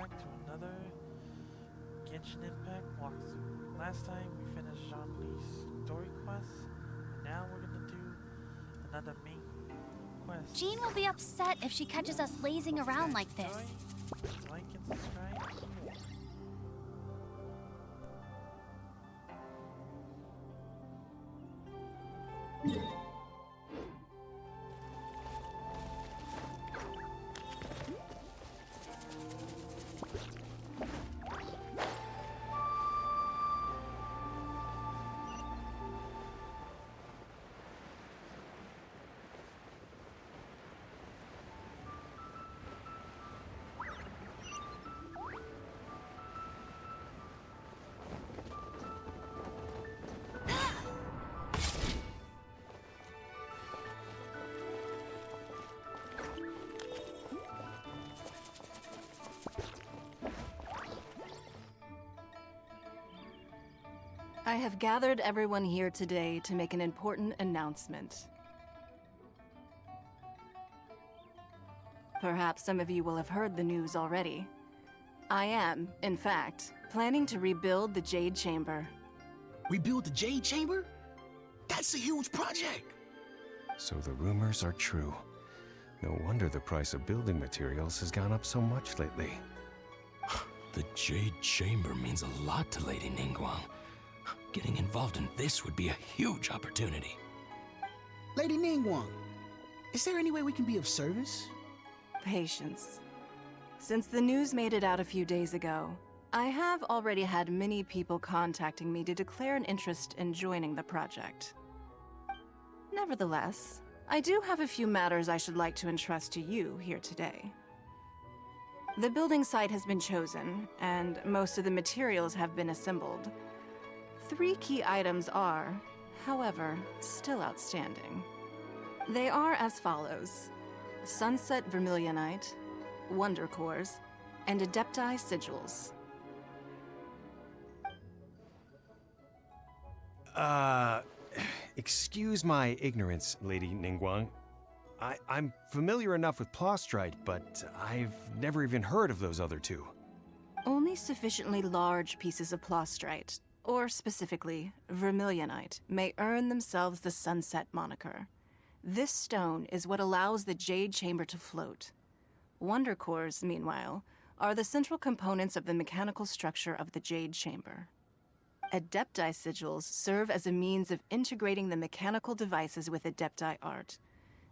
back to another Genshin Impact walkthrough. Last time we finished Jean-Li's story quest, and now we're gonna do another main quest. Jean will be upset if she catches us lazing around like this. Like and subscribe. I have gathered everyone here today to make an important announcement. Perhaps some of you will have heard the news already. I am, in fact, planning to rebuild the Jade Chamber. Rebuild the Jade Chamber? That's a huge project! So the rumors are true. No wonder the price of building materials has gone up so much lately. The Jade Chamber means a lot to Lady Ningguang. Getting involved in this would be a huge opportunity. Lady Ningguang, is there any way we can be of service? Patience. Since the news made it out a few days ago, I have already had many people contacting me to declare an interest in joining the project. Nevertheless, I do have a few matters I should like to entrust to you here today. The building site has been chosen, and most of the materials have been assembled. 3 key items are, however, still outstanding. They are as follows: Sunset Vermilionite, Wonder Cores, and Adepti Sigils. Excuse my ignorance, Lady Ningguang. I'm familiar enough with Plostrite, but I've never even heard of those other two. Only sufficiently large pieces of Plostrite, or specifically Vermilionite, may earn themselves the Sunset moniker. This stone is what allows the Jade Chamber to float. Wonder Cores, meanwhile, are the central components of the mechanical structure of the Jade Chamber. Adepti Sigils serve as a means of integrating the mechanical devices with Adepti art.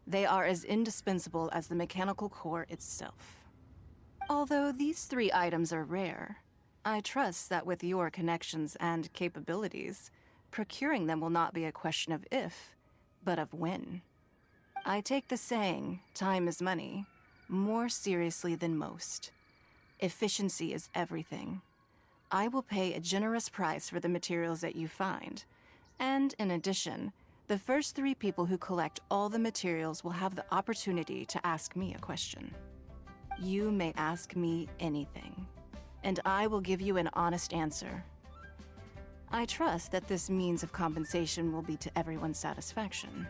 They are as indispensable as the mechanical core itself. Although these 3 items are rare, I trust that with your connections and capabilities, procuring them will not be a question of if, but of when. I take the saying, time is money, more seriously than most. Efficiency is everything. I will pay a generous price for the materials that you find, and in addition, the first 3 people who collect all the materials will have the opportunity to ask me a question. You may ask me anything, and I will give you an honest answer. I trust that this means of compensation will be to everyone's satisfaction.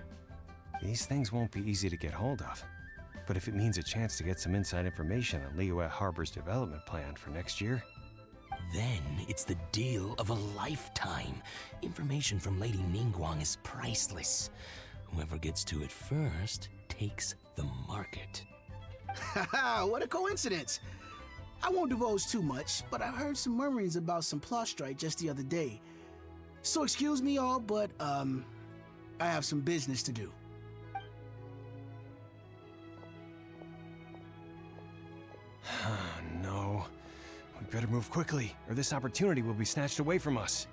These things won't be easy to get hold of. But if it means a chance to get some inside information on Liyue Harbor's development plan for next year... Then it's the deal of a lifetime. Information from Lady Ningguang is priceless. Whoever gets to it first takes the market. Haha, what a coincidence! I won't divulge too much, but I heard some murmurings about some Plostrite just the other day. So excuse me all, but, I have some business to do. No. We better move quickly, or this opportunity will be snatched away from us.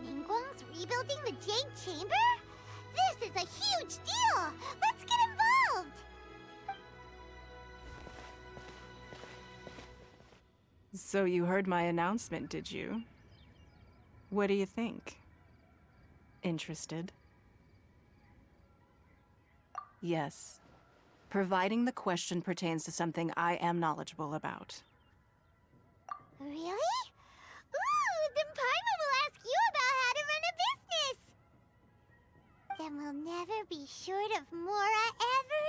Ningguang's rebuilding the Jade Chamber? This is a huge deal! Let's get involved! So you heard my announcement, did you? What do you think? Interested? Yes. Providing the question pertains to something I am knowledgeable about. Really? Ooh, then Paimon will ask you about how to run a business! Then we'll never be short of Mora ever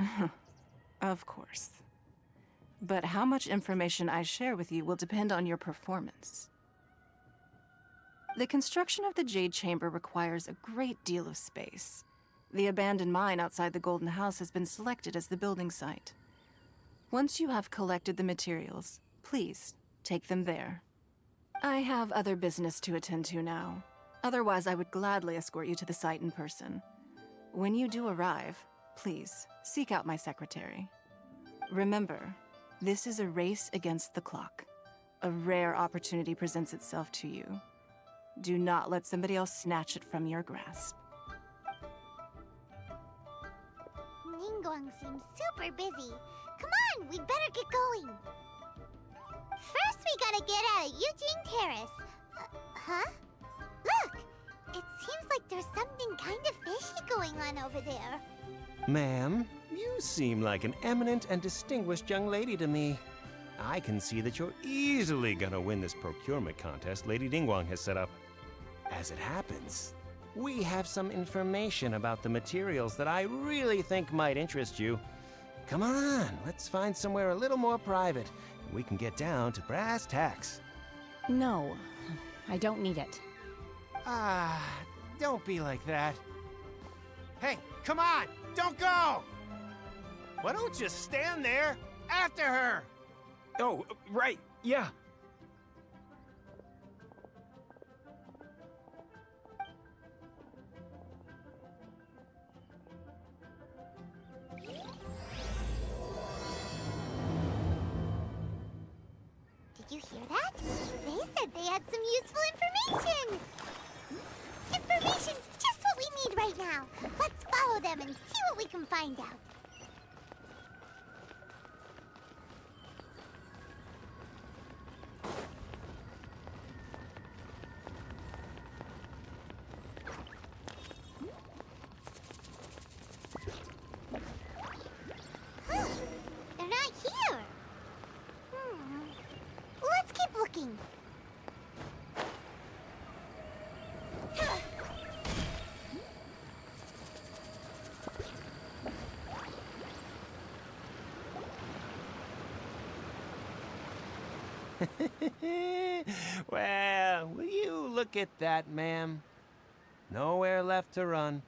again. Of course. But how much information I share with you will depend on your performance. The construction of the Jade Chamber requires a great deal of space. The abandoned mine outside the Golden House has been selected as the building site. Once you have collected the materials, please take them there. I have other business to attend to now. Otherwise, I would gladly escort you to the site in person. When you do arrive, please seek out my secretary. Remember, this is a race against the clock. A rare opportunity presents itself to you. Do not let somebody else snatch it from your grasp. Ningguang seems super busy. Come on, we'd better get going. First, we gotta get out of Eugene Terrace. Huh? Look! It seems like there's something kind of fishy going on over there. Ma'am, you seem like an eminent and distinguished young lady to me. I can see that you're easily gonna win this procurement contest Lady Ningguang has set up. As it happens, we have some information about the materials that I really think might interest you. Come on, let's find somewhere a little more private, and we can get down to brass tacks. No, I don't need it. Ah, don't be like that. Hey, come on, don't go! Why don't you stand there after her? Oh, right, yeah. Did you hear that? They said they had some useful information. Information's just what we need right now. Let's follow them and see what we can find out. Huh, they're not here. Let's keep looking. Well, will you look at that, ma'am? Nowhere left to run.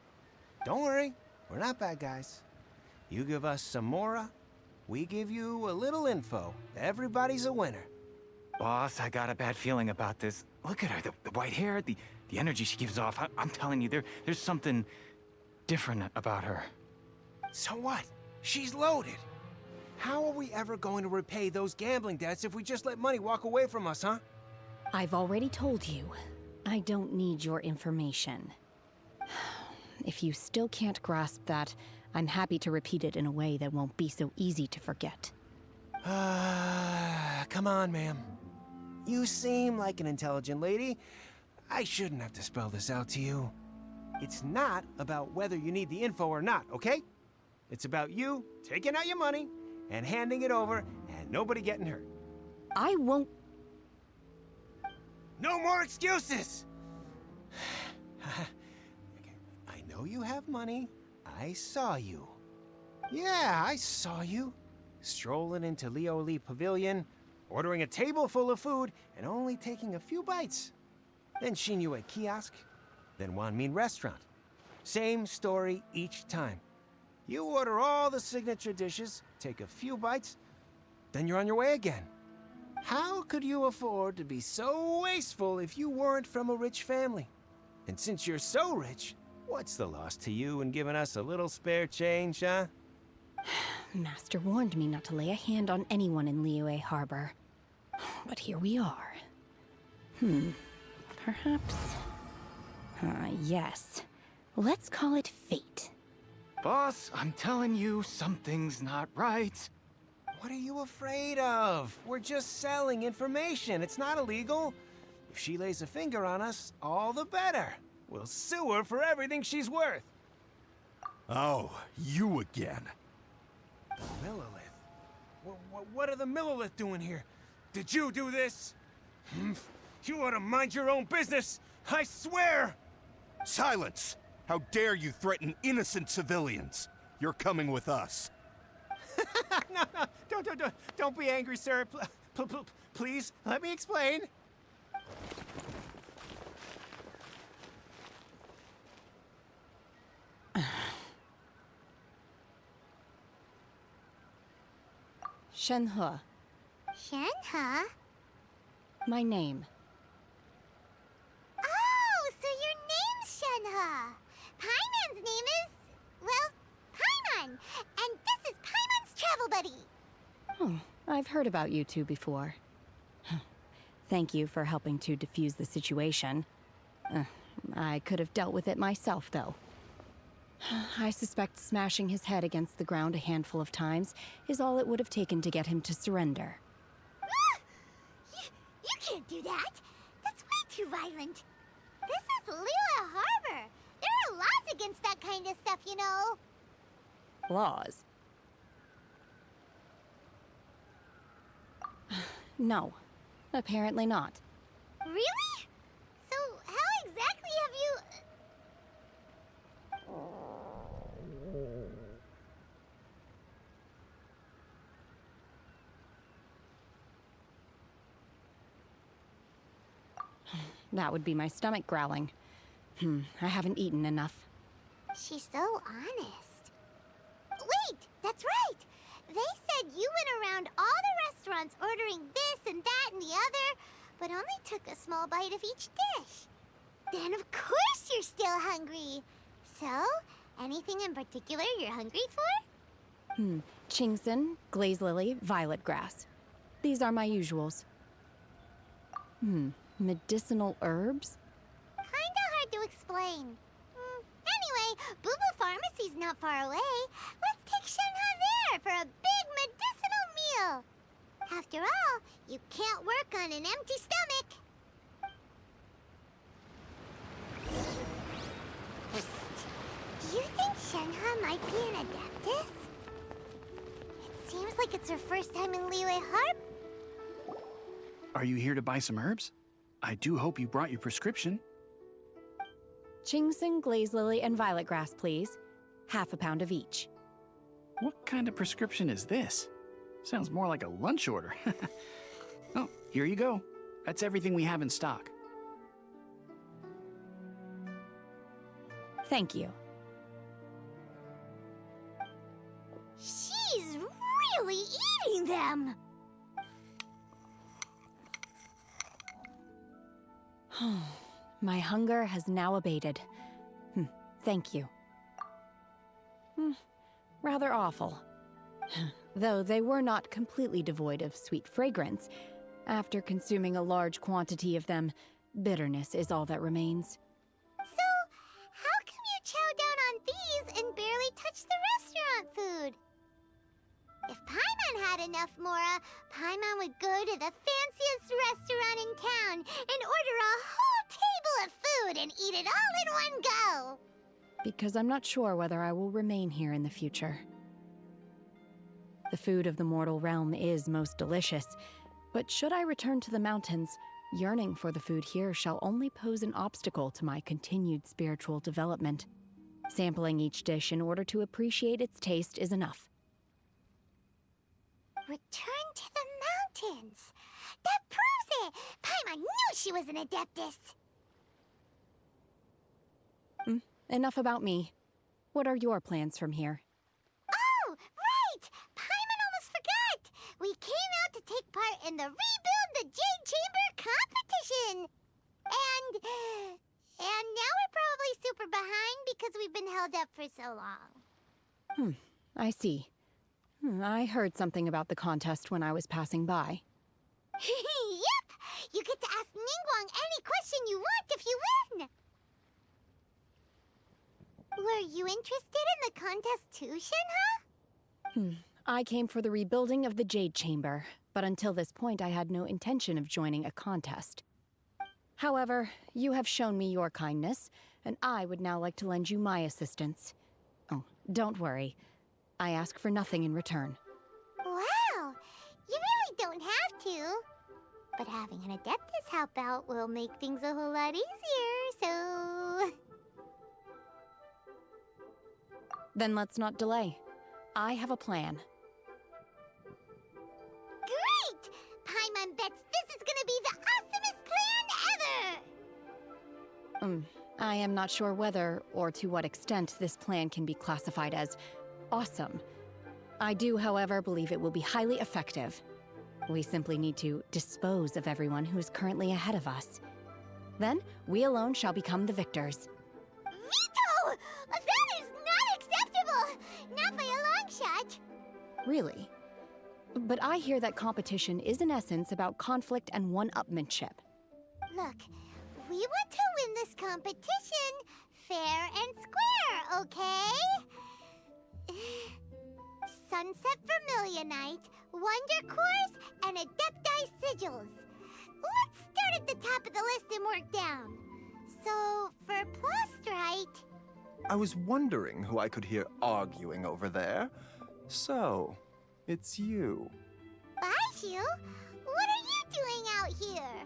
Don't worry, we're not bad guys. You give us some mora, we give you a little info. Everybody's a winner. Boss, I got a bad feeling about this. Look at her, the white hair, the energy she gives off. I'm telling you, there's something different about her. So what? She's loaded. How are we ever going to repay those gambling debts if we just let money walk away from us, huh? I've already told you, I don't need your information. If you still can't grasp that, I'm happy to repeat it in a way that won't be so easy to forget. Come on, ma'am. You seem like an intelligent lady. I shouldn't have to spell this out to you. It's not about whether you need the info or not, okay? It's about you taking out your money and handing it over and nobody getting hurt. I won't. No more excuses! I know you have money. I saw you. Yeah, I saw you. Strolling into Leo Lee Pavilion, ordering a table full of food, and only taking a few bites. Then Shinyue Kiosk, then Wanmin Restaurant. Same story each time. You order all the signature dishes, take a few bites, then you're on your way again. How could you afford to be so wasteful if you weren't from a rich family? And since you're so rich, what's the loss to you in giving us a little spare change, huh? Master warned me not to lay a hand on anyone in Liyue Harbor. But here we are. Perhaps... yes. Let's call it fate. Boss, I'm telling you, something's not right. What are you afraid of? We're just selling information. It's not illegal. If she lays a finger on us, all the better. We'll sue her for everything she's worth. Oh, you again. The Millilith? What are the Millilith doing here? Did you do this? You ought to mind your own business, I swear! Silence! How dare you threaten innocent civilians? You're coming with us. No, don't be angry, sir. Please, let me explain. Shenhe, Shenhe? my name. Oh, so your name's Shenhe. Paimon's name is, well, Paimon. And this is Paimon's travel buddy. Oh, I've heard about you two before. Thank you for helping to defuse the situation. I could have dealt with it myself, though. I suspect smashing his head against the ground a handful of times is all it would have taken to get him to surrender. You can't do that. That's way too violent. This is Liyue Harbor. There are laws against that kind of stuff, you know. Laws? No, apparently not. Really? So how exactly have you... That would be my stomach growling. I haven't eaten enough. She's so honest. Wait, that's right. They said you went around all the restaurants ordering this and that and the other, but only took a small bite of each dish. Then of course you're still hungry. So, anything in particular you're hungry for? Chingson, glaze lily, violet grass. These are my usuals. Medicinal herbs? Kinda hard to explain. Anyway, Boo Boo Pharmacy's not far away. Let's take Shenhe there for a big medicinal meal. After all, you can't work on an empty stomach. Do you think Shenhe might be an adeptus? It seems like it's her first time in Liyue Harbor. Are you here to buy some herbs? I do hope you brought your prescription. Chingson, glaze lily, and violet grass, please. Half a pound of each. What kind of prescription is this? Sounds more like a lunch order. Oh, here you go. That's everything we have in stock. Thank you. She's really eating them. My hunger has now abated. Thank you. Rather awful. Though they were not completely devoid of sweet fragrance. After consuming a large quantity of them, bitterness is all that remains. So, how come you chow down on these and barely touch the restaurant food? If Paimon had enough, Mora, Paimon would go to the fanciest restaurant in town and order a whole table of food and eat it all in one go. Because I'm not sure whether I will remain here in the future. The food of the mortal realm is most delicious, but should I return to the mountains, yearning for the food here shall only pose an obstacle to my continued spiritual development. Sampling each dish in order to appreciate its taste is enough. Return to the mountains. That proves it. Paimon knew she was an adeptus. Enough about me. What are your plans from here? Oh, right! Paimon almost forgot! We came out to take part in the Rebuild the Jade Chamber competition! And now we're probably super behind because we've been held up for so long. I see. I heard something about the contest when I was passing by. Yep! You get to ask Ningguang any question you want if you win! Were you interested in the contest too, Shenhe? I came for the rebuilding of the Jade Chamber, but until this point I had no intention of joining a contest. However, you have shown me your kindness, and I would now like to lend you my assistance. Oh, don't worry. I ask for nothing in return. Wow! You really don't have to. But having an Adeptus help out will make things a whole lot easier, so... Then let's not delay. I have a plan. I am not sure whether or to what extent this plan can be classified as awesome. I do, however, believe it will be highly effective. We simply need to dispose of everyone who is currently ahead of us. Then, we alone shall become the victors. Veto! That is not acceptable! Not by a long shot! Really? But I hear that competition is in essence about conflict and one-upmanship. Look, we want to win this competition fair and square, okay? Sunset Vermilionite, Wonder Cores, and Adepti Sigils. Let's start at the top of the list and work down. So, for Plostrite... I was wondering who I could hear arguing over there. So, it's you. Baishu, what are you doing out here?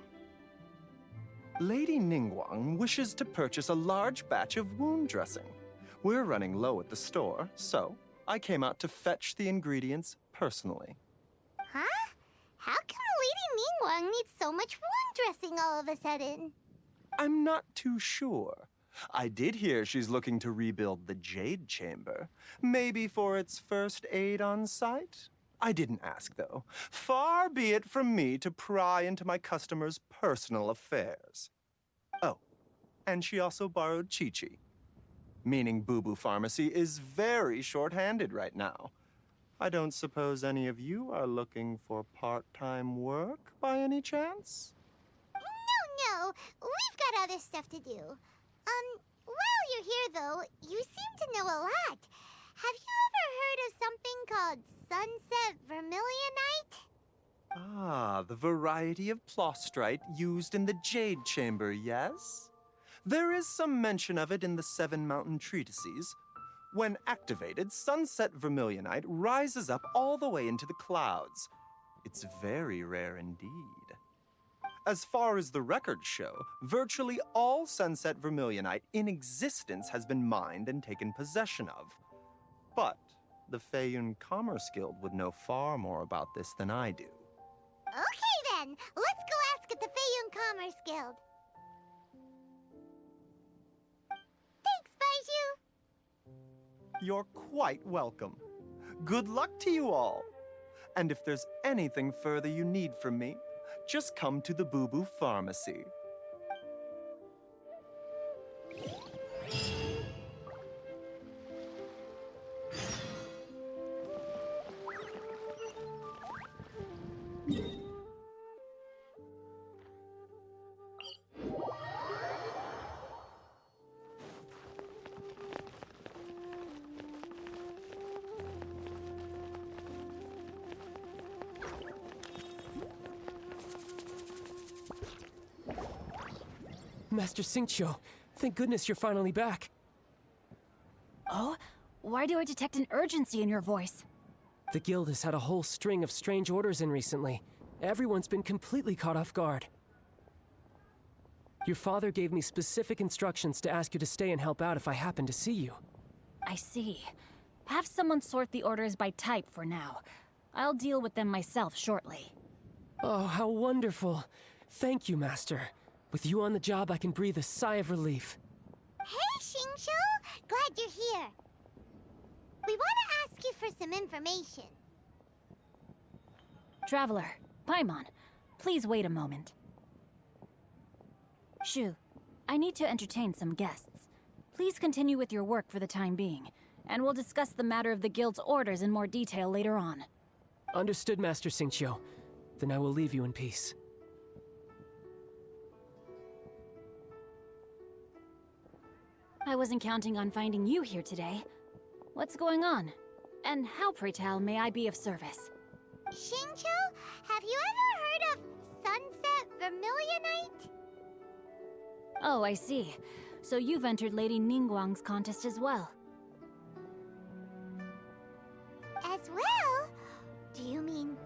Lady Ningguang wishes to purchase a large batch of wound dressing. We're running low at the store, so I came out to fetch the ingredients personally. Huh? How come Lady Ningguang needs so much wound dressing all of a sudden? I'm not too sure. I did hear she's looking to rebuild the Jade Chamber. Maybe for its first aid on site? I didn't ask, though. Far be it from me to pry into my customers' personal affairs. Oh, and she also borrowed Chi-Chi. Meaning Boo Boo Pharmacy is very short-handed right now. I don't suppose any of you are looking for part-time work by any chance? No, we've got other stuff to do. While you're here, though, you seem to know a lot. Have you ever heard of something called Sunset Vermilionite? Ah, the variety of plostrite used in the Jade Chamber, yes? There is some mention of it in the Seven Mountain Treatises. When activated, Sunset Vermilionite rises up all the way into the clouds. It's very rare indeed. As far as the records show, virtually all Sunset Vermilionite in existence has been mined and taken possession of. But the Feiyun Commerce Guild would know far more about this than I do. Okay then, let's go ask at the Feiyun Commerce Guild. Thanks, Baishu. You're quite welcome. Good luck to you all. And if there's anything further you need from me, just come to the Boo Boo Pharmacy. Master Xingqiu, thank goodness you're finally back. Oh? Why do I detect an urgency in your voice? The guild has had a whole string of strange orders in recently. Everyone's been completely caught off guard. Your father gave me specific instructions to ask you to stay and help out if I happen to see you. I see. Have someone sort the orders by type for now. I'll deal with them myself shortly. Oh, how wonderful. Thank you, Master. With you on the job, I can breathe a sigh of relief. Hey, Xingqiu! Glad you're here. We want to ask you for some information. Traveler, Paimon, please wait a moment. Shu, I need to entertain some guests. Please continue with your work for the time being, and we'll discuss the matter of the guild's orders in more detail later on. Understood, Master Xingqiu. Then I will leave you in peace. I wasn't counting on finding you here today. What's going on? And how, pray tell, may I be of service? Xingqiu, have you ever heard of Sunset Vermilionite? Oh, I see. So you've entered Lady Ningguang's contest as well. As well? Do you mean...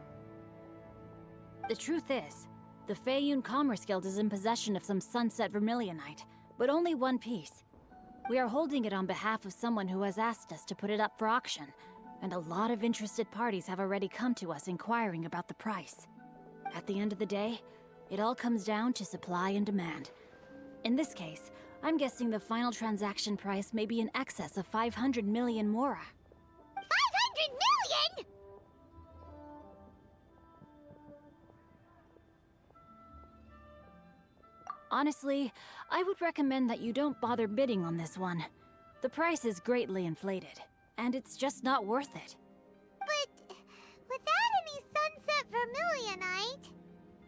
The truth is, the Feiyun Commerce Guild is in possession of some Sunset Vermilionite, but only one piece. We are holding it on behalf of someone who has asked us to put it up for auction, and a lot of interested parties have already come to us inquiring about the price. At the end of the day, it all comes down to supply and demand. In this case, I'm guessing the final transaction price may be in excess of 500 million mora. 500 million?! Honestly, I would recommend that you don't bother bidding on this one. The price is greatly inflated, and it's just not worth it. But without any sunset vermilionite...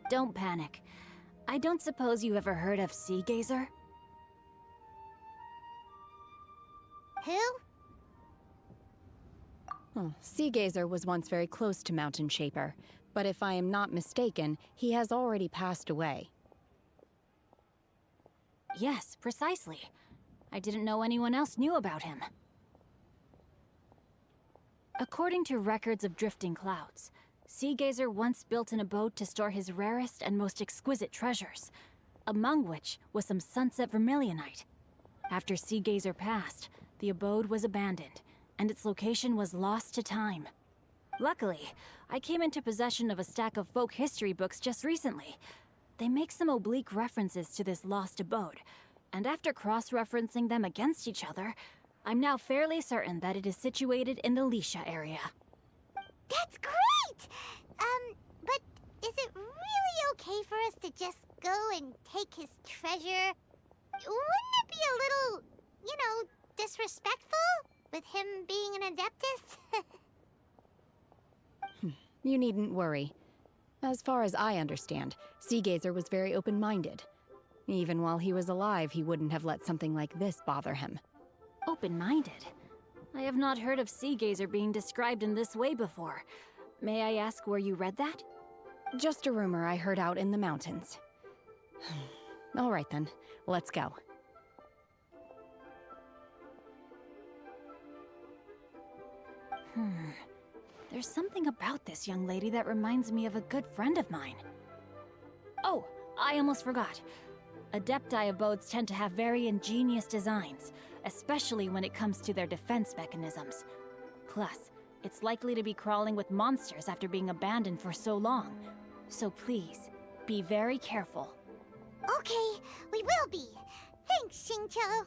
Don't panic. I don't suppose you ever heard of Sea Gazer? Who? Sea Gazer was once very close to Mountain Shaper, but if I am not mistaken, he has already passed away. Yes, precisely. I didn't know anyone else knew about him. According to records of drifting clouds, Sea Gazer once built an abode to store his rarest and most exquisite treasures, among which was some sunset vermilionite. After Sea Gazer passed, the abode was abandoned, and its location was lost to time. Luckily, I came into possession of a stack of folk history books just recently. They make some oblique references to this lost abode, and after cross-referencing them against each other, I'm now fairly certain that it is situated in the Lisha area. That's great! But is it really okay for us to just go and take his treasure? Wouldn't it be a little, disrespectful? With him being an Adeptus? You needn't worry. As far as I understand, Sea Gazer was very open-minded. Even while he was alive, he wouldn't have let something like this bother him. Open-minded? I have not heard of Sea Gazer being described in this way before. May I ask where you read that? Just a rumor I heard out in the mountains. All right then, let's go. There's something about this young lady that reminds me of a good friend of mine. Oh, I almost forgot. Adepti abodes tend to have very ingenious designs, especially when it comes to their defense mechanisms. Plus, it's likely to be crawling with monsters after being abandoned for so long. So please, be very careful. Okay, we will be. Thanks, Xingqiu.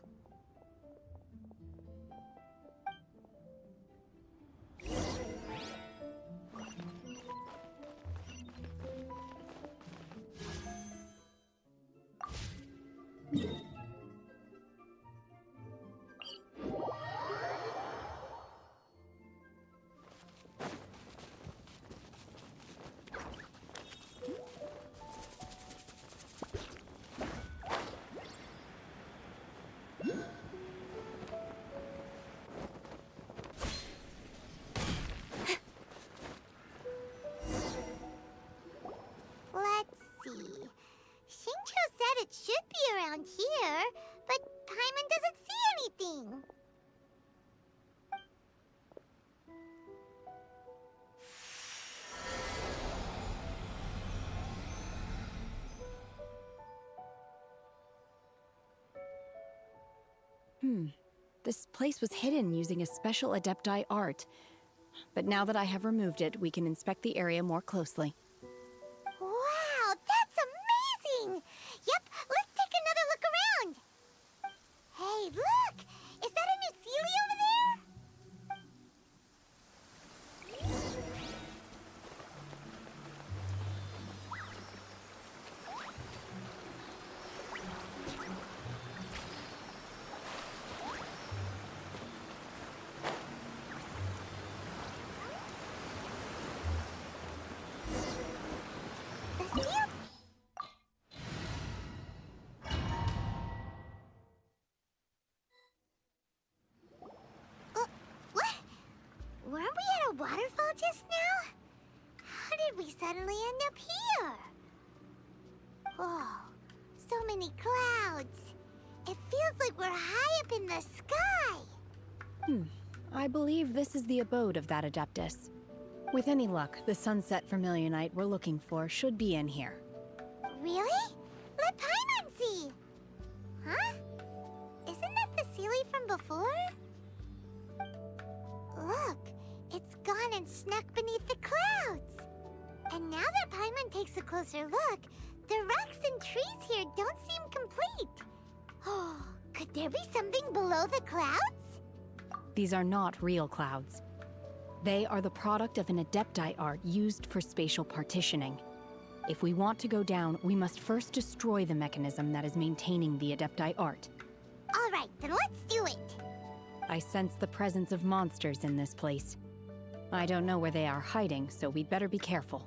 It should be around here, but Paimon doesn't see anything. This place was hidden using a special Adepti art. But now that I have removed it, we can inspect the area more closely. Wow, that's amazing! Yep, let's take another look around. Hey, look! Is that a new Sealy over there? The seal? What? Weren't we at a waterfall just now? How did we suddenly end up here? Oh, so many clouds. It feels like we're high up in the sky. I believe this is the abode of that Adeptus. With any luck, the sunset vermilionite we're looking for should be in here. Really? Let Paimon see. Huh? Isn't that the Sealy from before? Look, it's gone and snuck beneath the clouds. And now that Paimon takes a closer look, the rocks and trees here don't seem complete. Oh, Could there be something below the clouds? These are not real clouds. They are the product of an Adepti art used for spatial partitioning. If we want to go down, we must first destroy the mechanism that is maintaining the Adepti art. All right, then let's do it. I sense the presence of monsters in this place. I don't know where they are hiding, so we'd better be careful.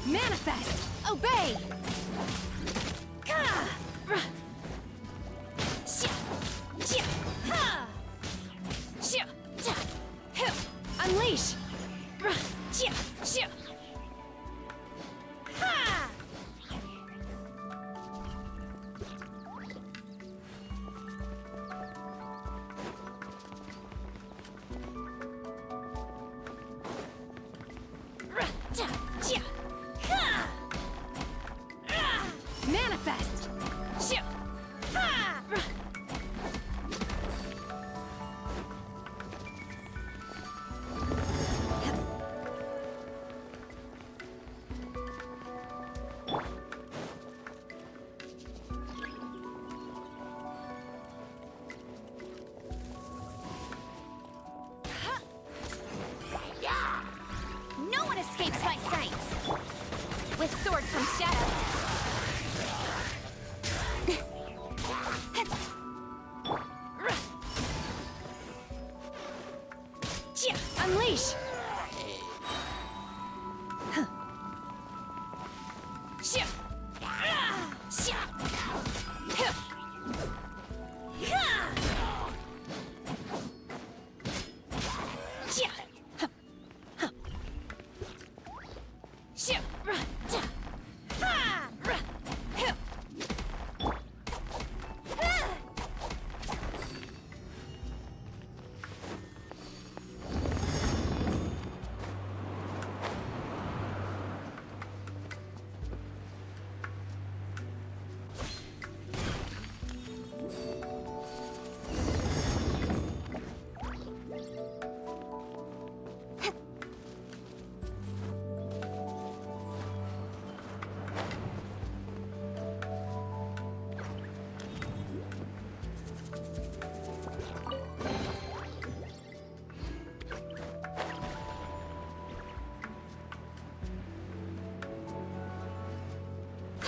Manifest! Obey! Unleash! Manifest! No one escapes my sights! With sword from shadow. Unleash!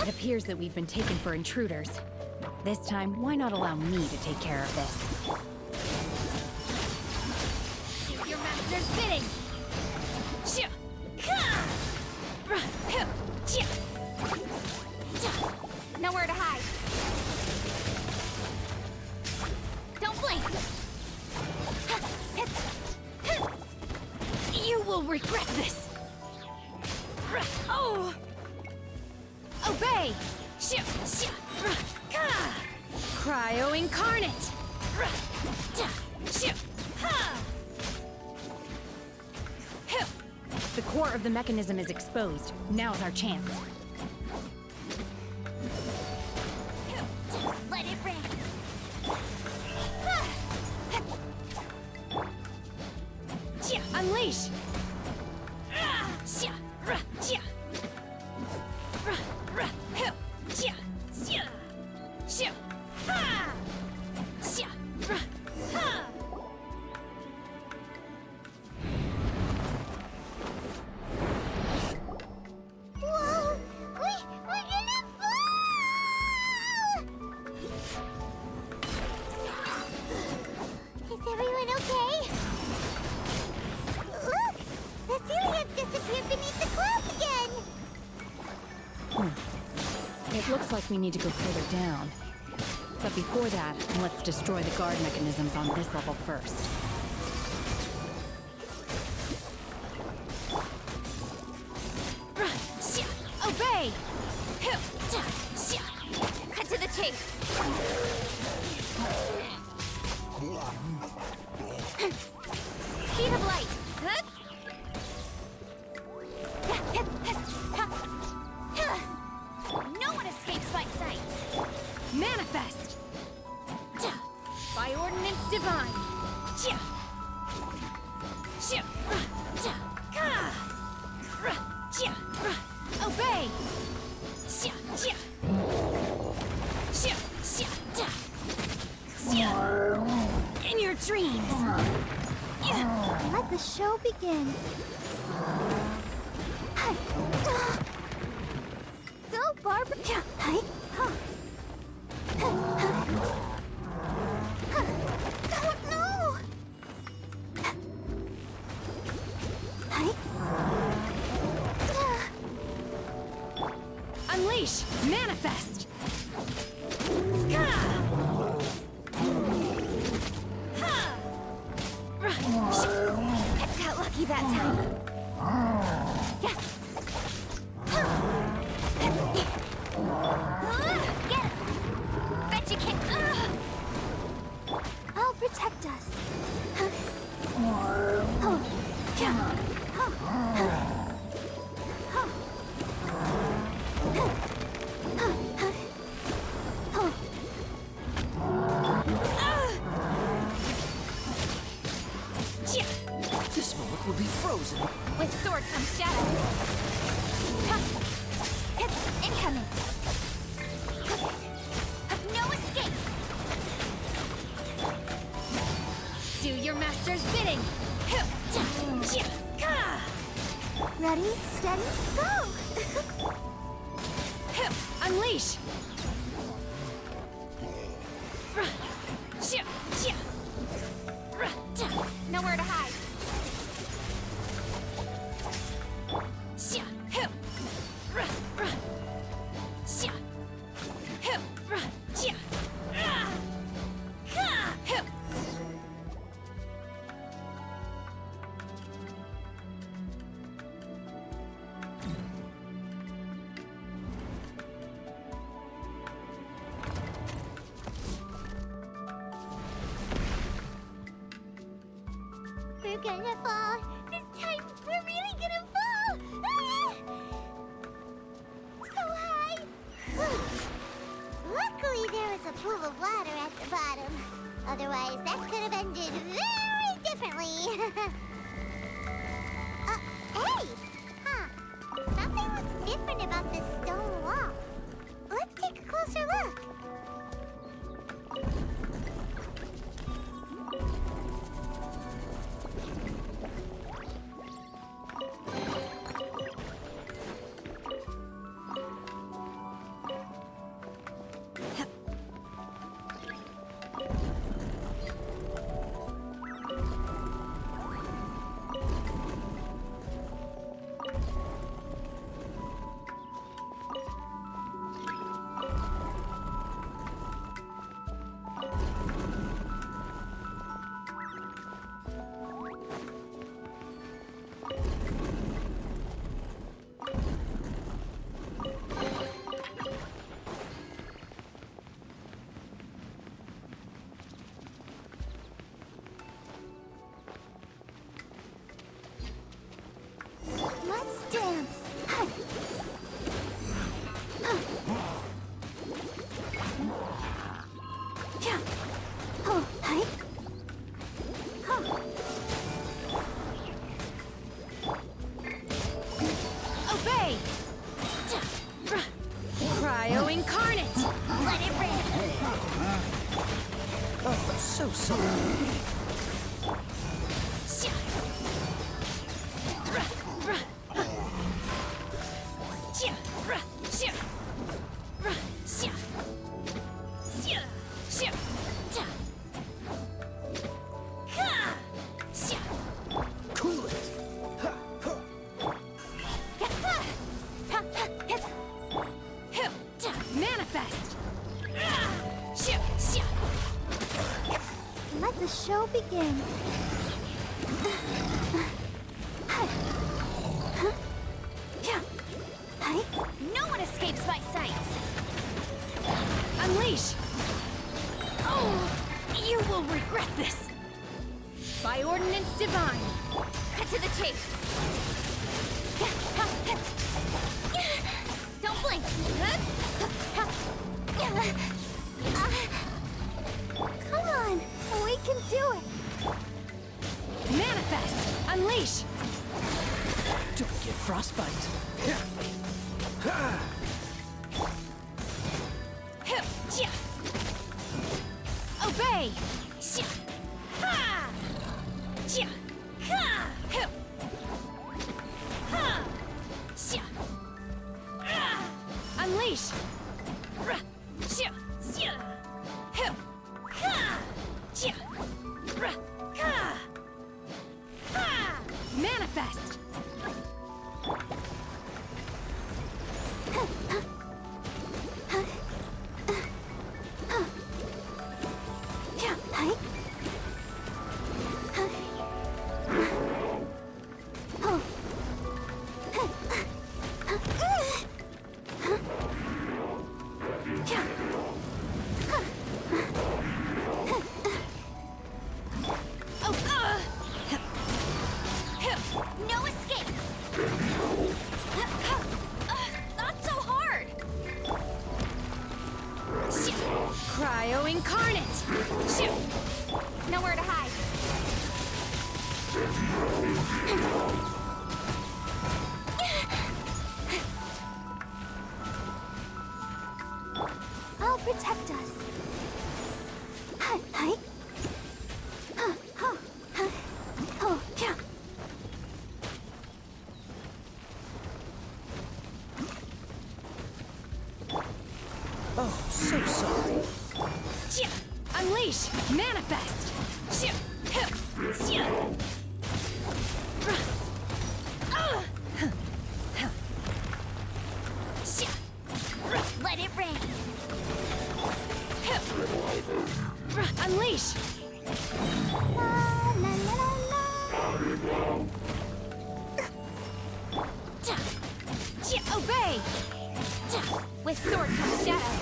It appears that we've been taken for intruders. This time, why not allow me to take care of this? Your master's bidding! Nowhere to hide. Don't blink! You will regret this! Oh! Obey! Cryo incarnate! The core of the mechanism is exposed. Now's our chance. Let it rain! Unleash! Whoa! We're gonna fall! Is everyone okay? Look! The ceiling has disappeared beneath the clouds again! It looks like we need to go further down. But before that, let's destroy the guard mechanisms on this level first. Obey! Cut to the chase! Speed of light! No one escapes my sight! Manifest! By ordinance divine! Obey! In your dreams! Let the show begin. Go, Barbara. Oh, no! Unleash! Manifest! Got lucky that time. Get him! Bet you can. I'll protect us. This moment will be frozen. With sword comes shadow. Incoming. No escape. Do your master's bidding. Ready, steady, go! Unleash. Nowhere to hide. We're gonna fall. This time, we're really gonna fall. Ah! So high. Luckily, there was a pool of water at the bottom. Otherwise, that could have ended very differently. Hey! Huh. Something looks different about this stone wall. Let's take a closer look. Let's dance. Obey! Cryo incarnate! Let it rip! Oh, so sorry. Cool it. Manifest! Let the show begin. No one escapes my sights! Unleash! Oh! You will regret this! By ordinance divine! Cut to the chase! Don't blink! Come on, we can do it. Manifest! Unleash! Don't get frostbite. Obey! Unleash! Manifest! No escape! Not so hard! Cryo incarnate! Nowhere to hide. I'll protect us. Hi, hi. Oh, yeah. Oh, so sorry. Unleash! Manifest! Let it rain! Unleash! La, la, la, la. Obey! With sword comes shadow.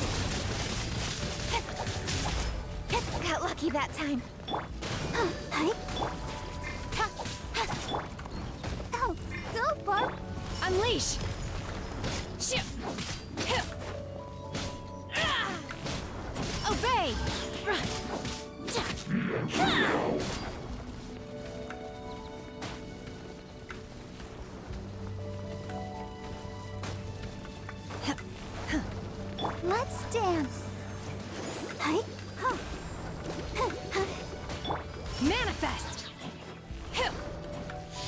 Got lucky that time. Hi. Oh, go, Barb. Unleash! Obey! Let's dance. Hi. Manifest!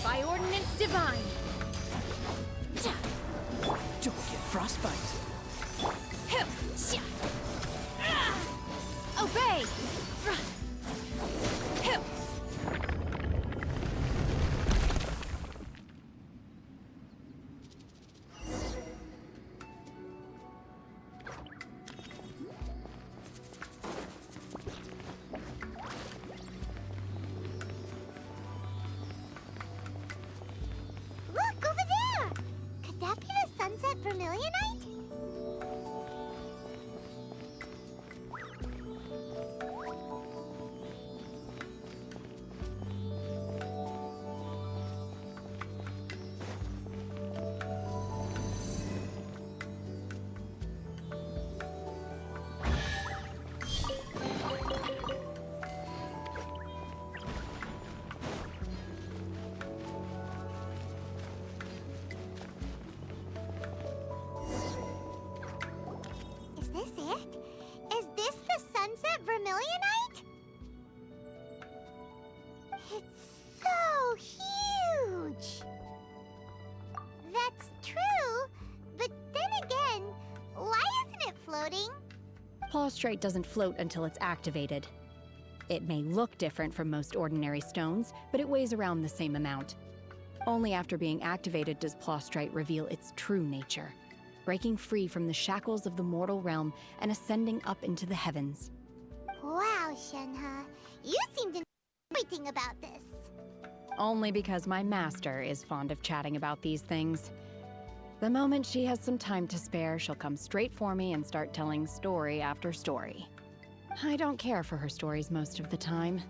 By ordinance divine! Don't get frostbite. Obey! Look, over there! Could that be the Sunset Vermilionite? Is this it? Is this the Sunset Vermilionite? It's so huge! That's true, but then again, why isn't it floating? Plaustrite doesn't float until it's activated. It may look different from most ordinary stones, but it weighs around the same amount. Only after being activated does Plaustrite reveal its true nature, breaking free from the shackles of the mortal realm and ascending up into the heavens. Wow, Shenhe, you seem to know everything about this. Only because my master is fond of chatting about these things. The moment she has some time to spare, she'll come straight for me and start telling story after story. I don't care for her stories most of the time.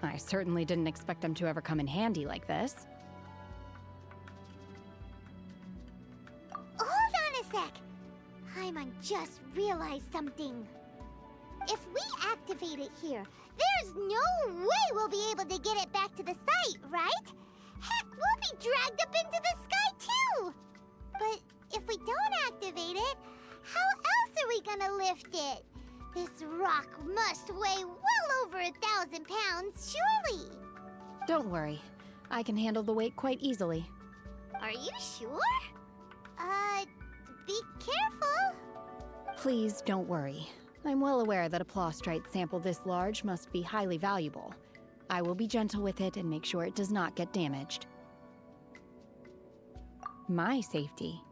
I certainly didn't expect them to ever come in handy like this. Hold on a sec! Paimon just realized something. If we activate it here, there's no way we'll be able to get it back to the site, right? Heck, we'll be dragged up into the sky too! But if we don't activate it, how else are we gonna lift it? This rock must weigh well over 1,000 pounds, surely! Don't worry. I can handle the weight quite easily. Are you sure? Be careful! Please don't worry. I'm well aware that a plostrite sample this large must be highly valuable. I will be gentle with it and make sure it does not get damaged. My safety.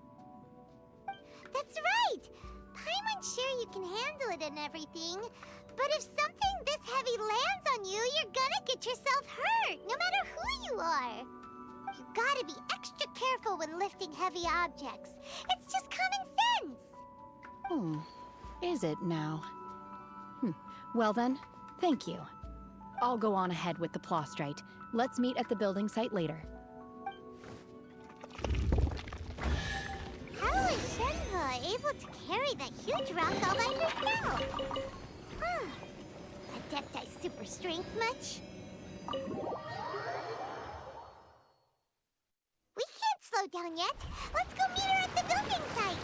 That's right! Paimon's sure you can handle it and everything, but if something this heavy lands on you, you're gonna get yourself hurt, no matter who you are. You gotta be extra careful when lifting heavy objects. It's just common sense! Is it now? Well then, thank you. I'll go on ahead with the plostrite. Let's meet at the building site later. How is Shenhe able to carry that huge rock all by herself? Huh. Adepti super strength much? We can't slow down yet. Let's go meet her at the building site.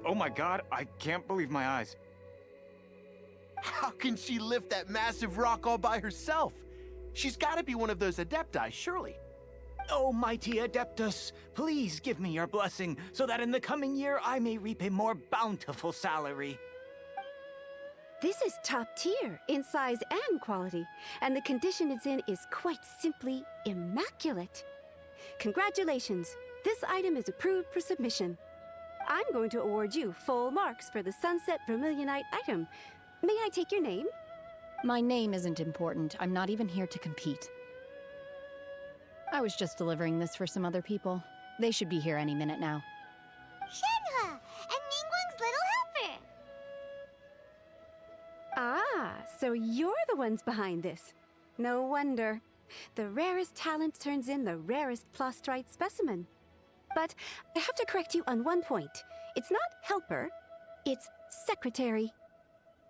Oh my god, I can't believe my eyes. How can she lift that massive rock all by herself? She's gotta be one of those Adepti, surely. Oh, mighty Adeptus, please give me your blessing so that in the coming year I may reap a more bountiful salary. This is top tier in size and quality, and the condition it's in is quite simply immaculate. Congratulations, this item is approved for submission. I'm going to award you full marks for the Sunset Vermilionite item. May I take your name? My name isn't important. I'm not even here to compete. I was just delivering this for some other people. They should be here any minute now. Shenhe! And Ningguang's little helper! Ah, so you're the ones behind this. No wonder. The rarest talent turns in the rarest plostrite specimen. But I have to correct you on one point. It's not helper, it's secretary.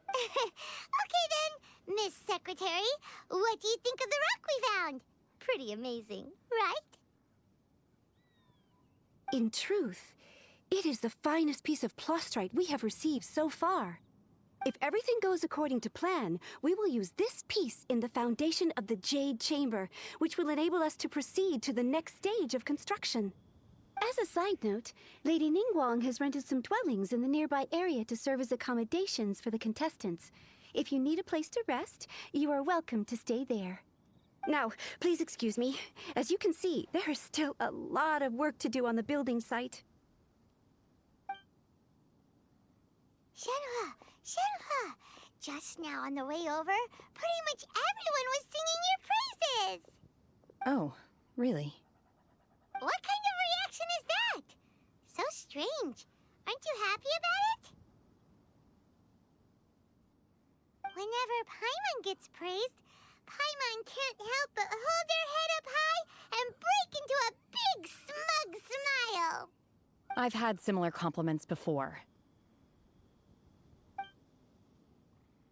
Okay then, Miss Secretary, what do you think of the rock we found? Pretty amazing, right? In truth, it is the finest piece of plostrite we have received so far. If everything goes according to plan, we will use this piece in the foundation of the Jade Chamber, which will enable us to proceed to the next stage of construction. As a side note, Lady Ningguang has rented some dwellings in the nearby area to serve as accommodations for the contestants. If you need a place to rest, you are welcome to stay there. Now, please excuse me. As you can see, there is still a lot of work to do on the building site. Shenhe! Shenhe! Just now on the way over, pretty much everyone was singing your praises! Oh, really? What kind of reaction is that? So strange. Aren't you happy about it? Whenever Paimon gets praised, Paimon can't help but hold her head up high and break into a big smug smile. I've had similar compliments before.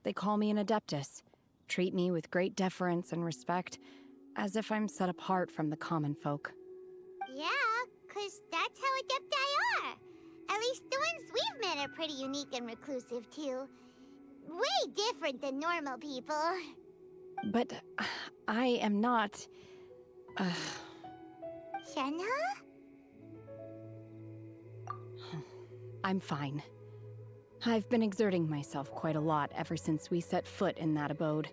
They call me an Adeptus, treat me with great deference and respect, as if I'm set apart from the common folk. Yeah, 'cause that's how Adepti are. At least the ones we've met are pretty unique and reclusive, too. way different than normal people. But I am not... Shenhe? I'm fine. I've been exerting myself quite a lot ever since we set foot in that abode.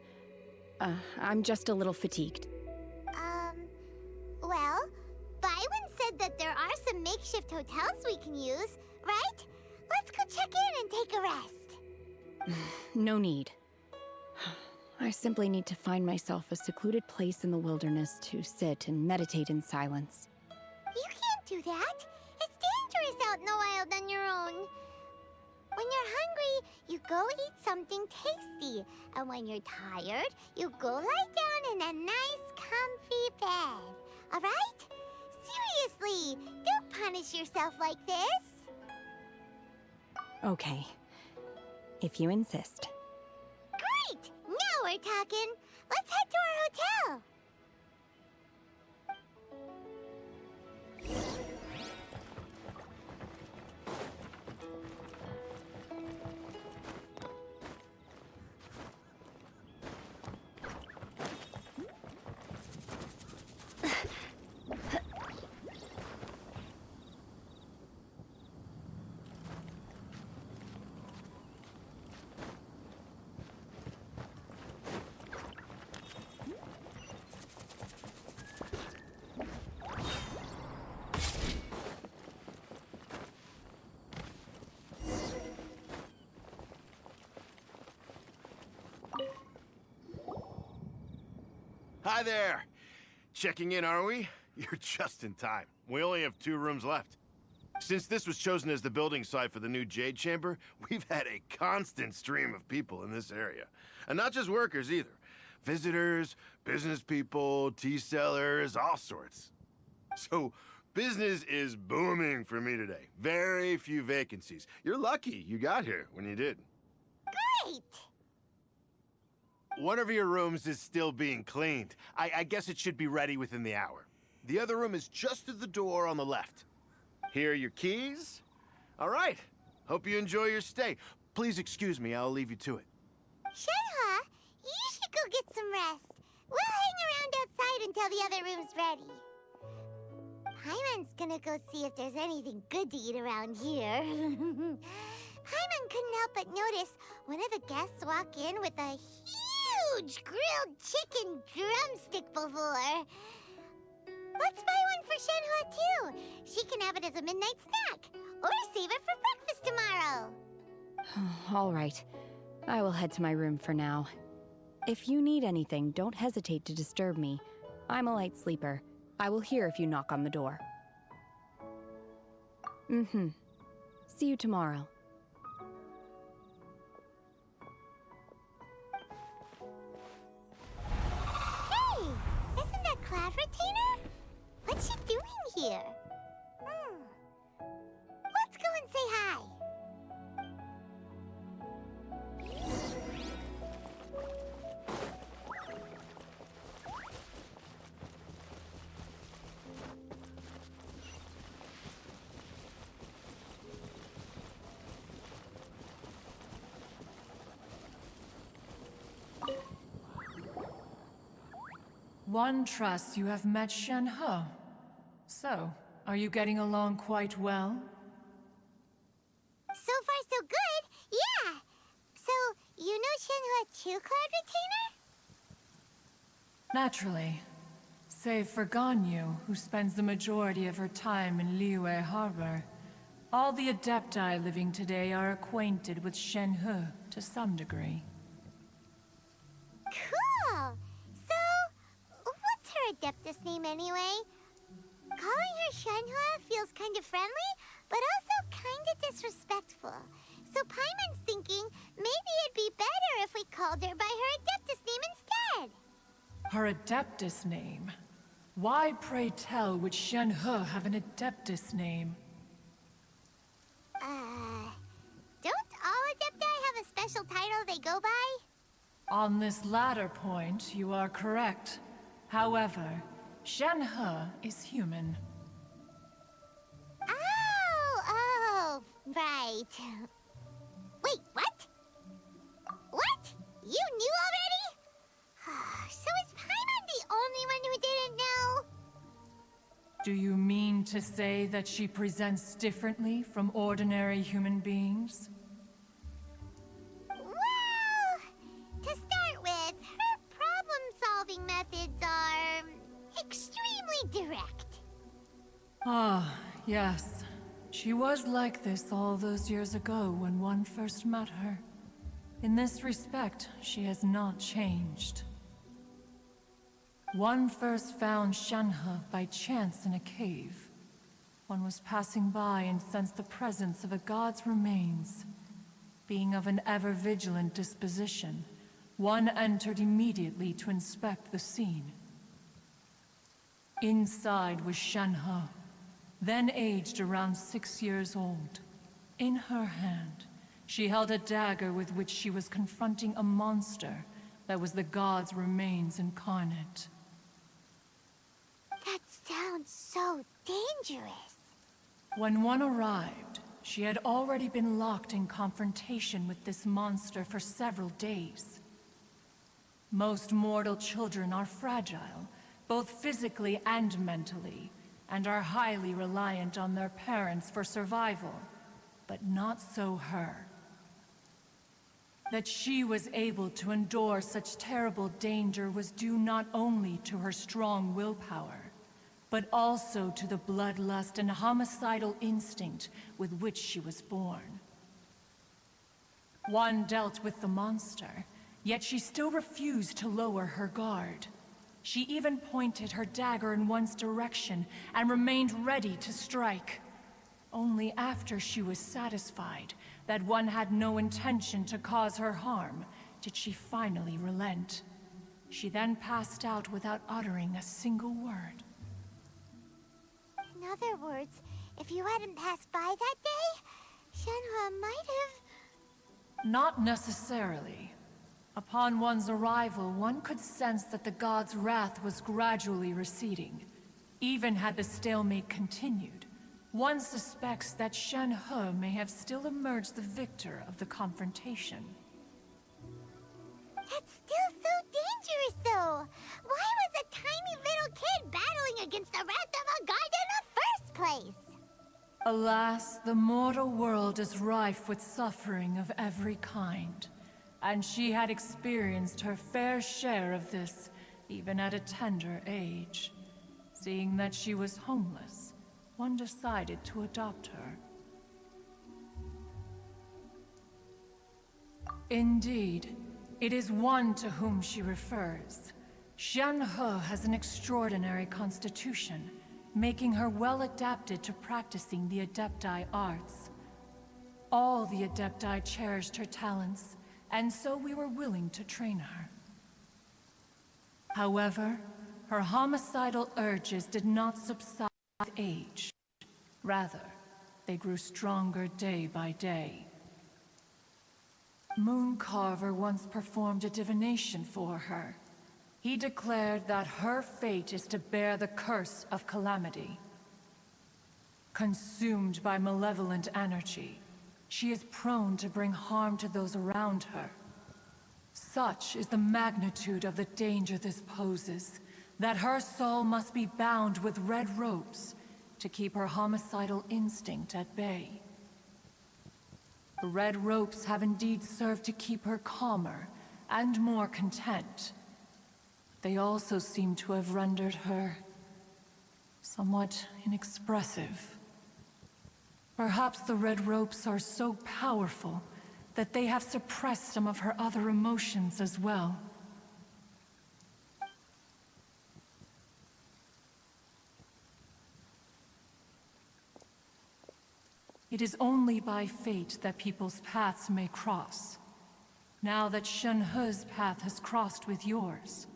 I'm just a little fatigued. Well, Byron said that there are some makeshift hotels we can use, right? Let's go check in and take a rest. No need. I simply need to find myself a secluded place in the wilderness to sit and meditate in silence. You can't do that. It's dangerous out in the wild on your own. When you're hungry, you go eat something tasty. And when you're tired, you go lie down in a nice, comfy bed. All right? Seriously, don't punish yourself like this. Okay. If you insist. Great! Now we're talking. Let's head to our hotel. Hi there! Checking in, are we? You're just in time. We only have 2 rooms left. Since this was chosen as the building site for the new Jade Chamber, we've had a constant stream of people in this area. And not just workers either. Visitors, business people, tea sellers, all sorts. So, business is booming for me today. Very few vacancies. You're lucky you got here when you did. Great! One of your rooms is still being cleaned. I guess it should be ready within the hour. The other room is just at the door on the left. Here are your keys. All right. Hope you enjoy your stay. Please excuse me, I'll leave you to it. Shenhe, you should go get some rest. We'll hang around outside until the other room's ready. Paimon's gonna go see if there's anything good to eat around here. Paimon couldn't help but notice one of the guests walk in with a huge grilled chicken drumstick before. Let's buy one for Shenhe too. She can have it as a midnight snack, or save it for breakfast tomorrow. All right. I will head to my room for now. If you need anything, don't hesitate to disturb me. I'm a light sleeper. I will hear if you knock on the door. See you tomorrow. Hey! Isn't that Cloud Retainer? What's she doing here? Let's go and say hi. One trusts you have met Shenhe. So, are you getting along quite well? So far, so good. Yeah. So, you know Shenhe too, Cloud Retainer? Naturally. Save for Ganyu, who spends the majority of her time in Liyue Harbor. All the Adepti living today are acquainted with Shenhe to some degree. Cool. So, what's her Adeptus name anyway? Calling her Shenhe feels kind of friendly, but also kind of disrespectful. So Paimon's thinking maybe it'd be better if we called her by her Adeptus name instead. Her Adeptus name? Why, pray tell, would Shenhe have an Adeptus name? Don't all Adepti have a special title they go by? On this latter point, you are correct. However, Shenhe is human. Oh, right. Wait, what? to say that she presents differently from ordinary human beings? Well, to start with, her problem-solving methods are extremely direct. Ah, yes. She was like this all those years ago when one first met her. In this respect, she has not changed. One first found Shenhe by chance in a cave. One was passing by and sensed the presence of a god's remains. Being of an ever-vigilant disposition, one entered immediately to inspect the scene. Inside was Shenhe, then aged around 6 years old. In her hand, she held a dagger with which she was confronting a monster that was the god's remains incarnate. That sounds so dangerous. When one arrived, she had already been locked in confrontation with this monster for several days. Most mortal children are fragile, both physically and mentally, and are highly reliant on their parents for survival, but not so her. That she was able to endure such terrible danger was due not only to her strong willpower, but also to the bloodlust and homicidal instinct with which she was born. One dealt with the monster, yet she still refused to lower her guard. She even pointed her dagger in one's direction and remained ready to strike. Only after she was satisfied that one had no intention to cause her harm did she finally relent. She then passed out without uttering a single word. In other words, if you hadn't passed by that day, Shenhe might have... Not necessarily. Upon one's arrival, one could sense that the god's wrath was gradually receding. Even had the stalemate continued, one suspects that Shenhe may have still emerged the victor of the confrontation. That's still so dangerous, though. Why was a tiny little kid battling against the wrath of a god in the first place? Alas, the mortal world is rife with suffering of every kind. And she had experienced her fair share of this, even at a tender age. Seeing that she was homeless, one decided to adopt her. Indeed, it is one to whom she refers. Shenhe has an extraordinary constitution, making her well adapted to practicing the Adepti arts. All the Adepti cherished her talents, and so we were willing to train her. However, her homicidal urges did not subside with age. Rather, they grew stronger day by day. Mooncarver once performed a divination for her. He declared that her fate is to bear the curse of calamity. Consumed by malevolent energy, she is prone to bring harm to those around her. Such is the magnitude of the danger this poses, that her soul must be bound with red ropes to keep her homicidal instinct at bay. The red ropes have indeed served to keep her calmer and more content. They also seem to have rendered her somewhat inexpressive. Perhaps the red ropes are so powerful that they have suppressed some of her other emotions as well. It is only by fate that people's paths may cross. Now that Shenhe's path has crossed with yours,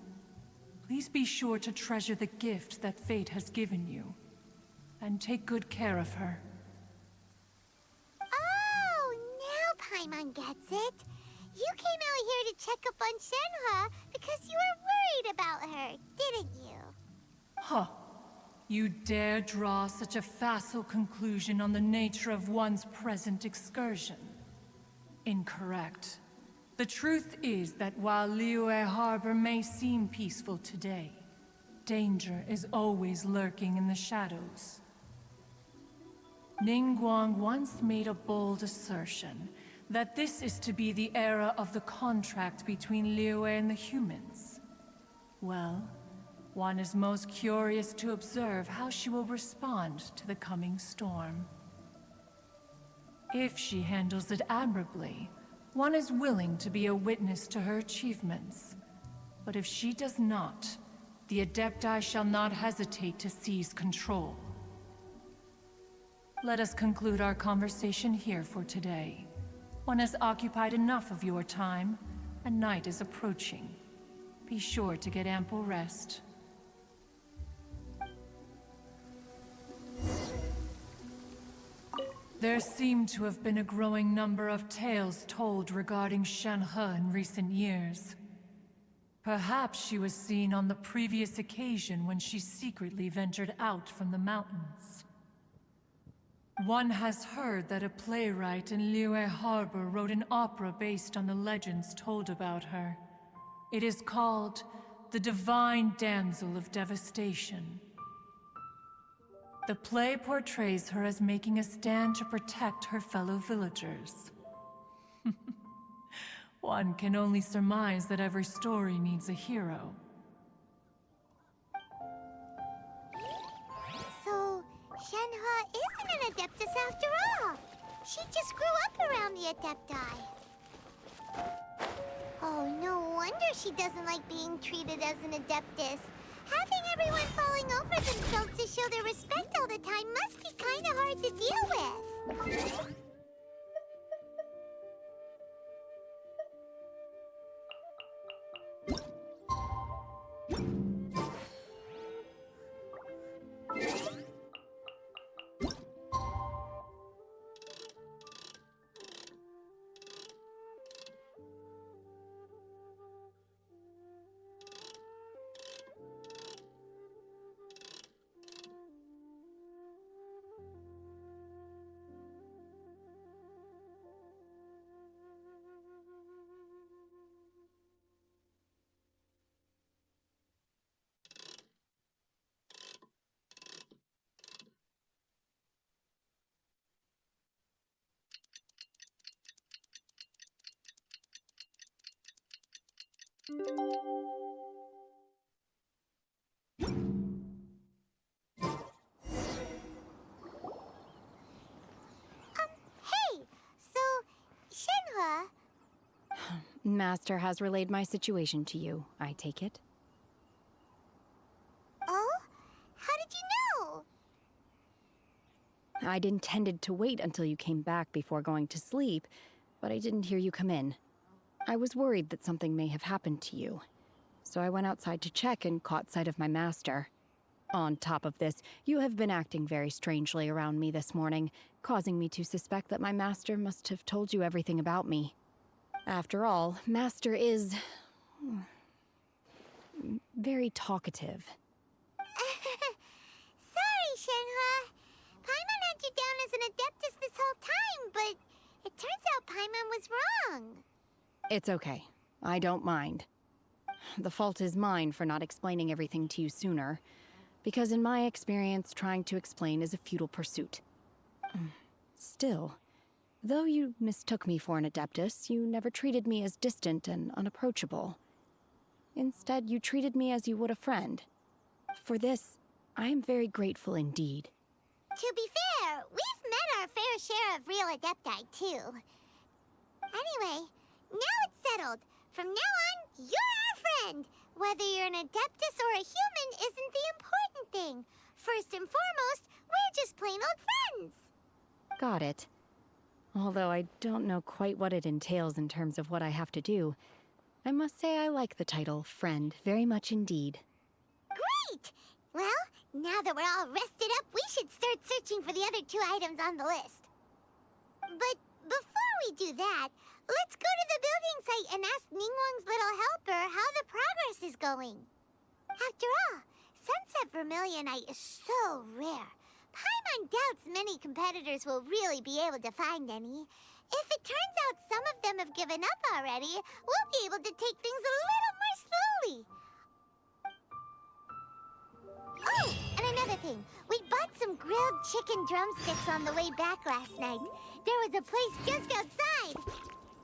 please be sure to treasure the gift that fate has given you, and take good care of her. Oh, now Paimon gets it. You came out here to check up on Shenhe because you were worried about her, didn't you? Huh. You dare draw such a facile conclusion on the nature of one's present excursion? Incorrect. The truth is that while Liyue Harbor may seem peaceful today, danger is always lurking in the shadows. Ningguang once made a bold assertion that this is to be the era of the contract between Liyue and the humans. Well, one is most curious to observe how she will respond to the coming storm. If she handles it admirably, one is willing to be a witness to her achievements. But if she does not, the Adepti shall not hesitate to seize control. Let us conclude our conversation here for today. One has occupied enough of your time, and night is approaching. Be sure to get ample rest. There seem to have been a growing number of tales told regarding Shenhe in recent years. Perhaps she was seen on the previous occasion when she secretly ventured out from the mountains. One has heard that a playwright in Liyue Harbor wrote an opera based on the legends told about her. It is called The Divine Damsel of Devastation. The play portrays her as making a stand to protect her fellow villagers. One can only surmise that every story needs a hero. So, Shenhe isn't an Adeptus after all. She just grew up around the Adepti. Oh, no wonder she doesn't like being treated as an Adeptus. Having everyone falling over themselves to show their respect all the time must be kinda hard to deal with. Hey! So, Shenhe... Master has relayed my situation to you, I take it. Oh? How did you know? I'd intended to wait until you came back before going to sleep, but I didn't hear you come in. I was worried that something may have happened to you, so I went outside to check and caught sight of my master. On top of this, you have been acting very strangely around me this morning, causing me to suspect that my master must have told you everything about me. After all, Master is... very talkative. Sorry, Shenhe. Paimon had you down as an Adeptus this whole time, but it turns out Paimon was wrong. It's okay. I don't mind. The fault is mine for not explaining everything to you sooner, because in my experience, trying to explain is a futile pursuit. Still, though you mistook me for an Adeptus, you never treated me as distant and unapproachable. Instead, you treated me as you would a friend. For this, I am very grateful indeed. To be fair, we've met our fair share of real Adepti, too. Anyway, now it's settled. From now on, you're our friend. Whether you're an Adeptus or a human isn't the important thing. First and foremost, we're just plain old friends. Got it. Although I don't know quite what it entails in terms of what I have to do, I must say I like the title friend very much indeed. Great! Well, now that we're all rested up, we should start searching for the other 2 items on the list. But before we do that, let's go to the building site and ask Ningguang's little helper how the progress is going. After all, Sunset Vermilionite is so rare. Paimon doubts many competitors will really be able to find any. If it turns out some of them have given up already, we'll be able to take things a little more slowly. Oh, And another thing, we bought some grilled chicken drumsticks on the way back last night. There was a place just outside.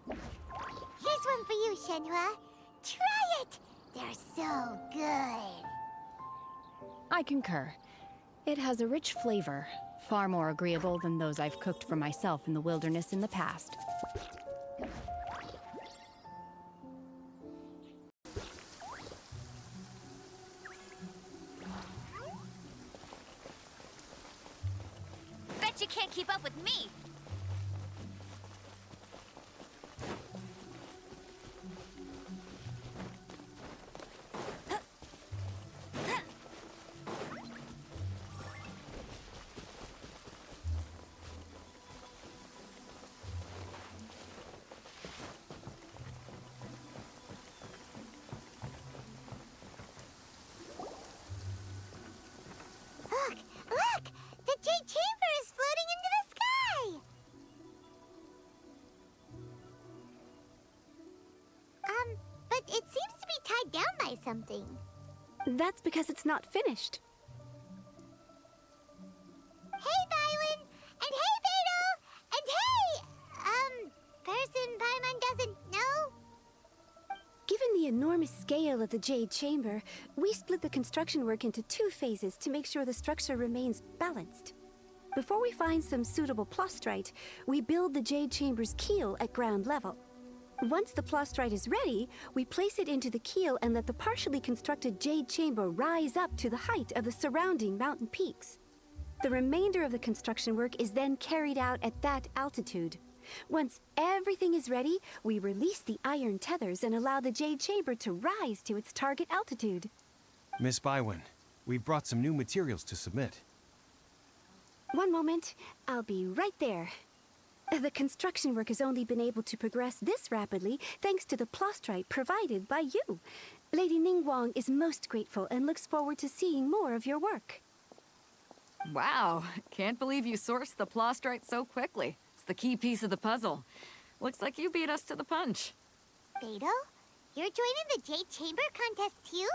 Here's one for you, Shenhua. Try it! They're so good. I concur. It has a rich flavor, far more agreeable than those I've cooked for myself in the wilderness in the past. Bet you can't keep up with me! Look! Look! The Jade Chamber is floating into the sky! But it seems to be tied down by something. That's because it's not finished. Hey, Bywin! And hey, Beidou! And hey! Person Paimon doesn't know? Given the enormous scale of the Jade Chamber, we split the construction work into 2 phases to make sure the structure remains balanced. Before we find some suitable plastrite, we build the Jade Chamber's keel at ground level. Once the plastrite is ready, we place it into the keel and let the partially constructed Jade Chamber rise up to the height of the surrounding mountain peaks. The remainder of the construction work is then carried out at that altitude. Once everything is ready, we release the iron tethers and allow the Jade Chamber to rise to its target altitude. Miss Bywin, we've brought some new materials to submit. One moment, I'll be right there. The construction work has only been able to progress this rapidly thanks to the plastrite provided by you. Lady Ningguang is most grateful and looks forward to seeing more of your work. Wow, can't believe you sourced the plastrite so quickly. It's the key piece of the puzzle. Looks like you beat us to the punch. Beidou, you're joining the Jade Chamber contest too?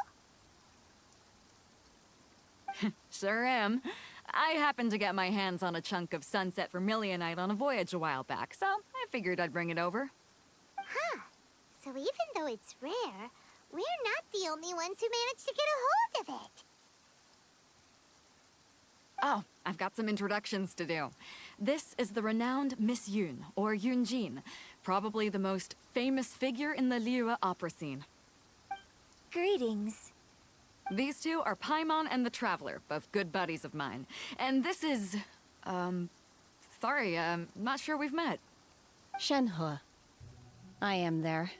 Sure am. I happened to get my hands on a chunk of sunset vermilionite on a voyage a while back, so I figured I'd bring it over. Huh. So even though it's rare, we're not the only ones who managed to get a hold of it. Oh, I've got some introductions to do. This is the renowned Miss Yun, or Yunjin, probably the most famous figure in the Liyue opera scene. Greetings. These two are Paimon and the Traveler, both good buddies of mine. And this is... sorry, not sure we've met. Shenhe. I am their...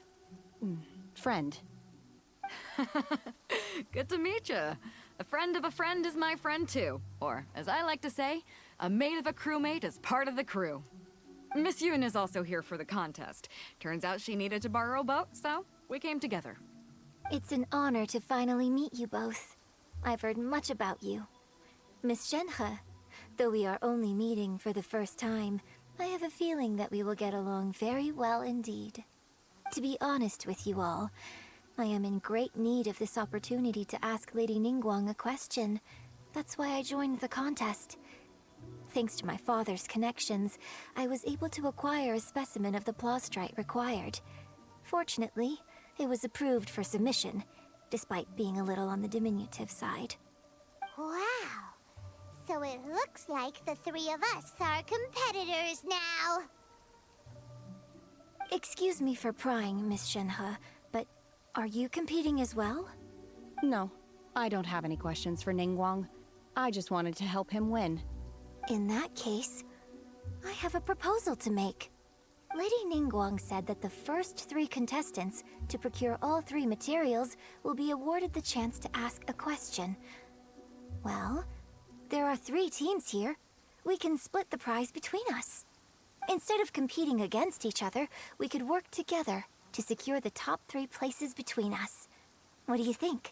friend. Good to meet you. A friend of a friend is my friend too. Or, as I like to say, a mate of a crewmate is part of the crew. Miss Yun is also here for the contest. Turns out she needed to borrow a boat, so we came together. It's an honor to finally meet you both. I've heard much about you. Miss Shenhe, though we are only meeting for the first time, I have a feeling that we will get along very well indeed. To be honest with you all, I am in great need of this opportunity to ask Lady Ningguang a question. That's why I joined the contest. Thanks to my father's connections, I was able to acquire a specimen of the plastrite required. Fortunately, it was approved for submission, despite being a little on the diminutive side. Wow. So it looks like the 3 of us are competitors now. Excuse me for prying, Miss Shenhe, but are you competing as well? No, I don't have any questions for Ningguang. I just wanted to help him win. In that case, I have a proposal to make. Lady Ningguang said that the first 3 contestants to procure all 3 materials will be awarded the chance to ask a question. Well, there are 3 teams here. We can split the prize between us. Instead of competing against each other, we could work together to secure the top 3 places between us. What do you think?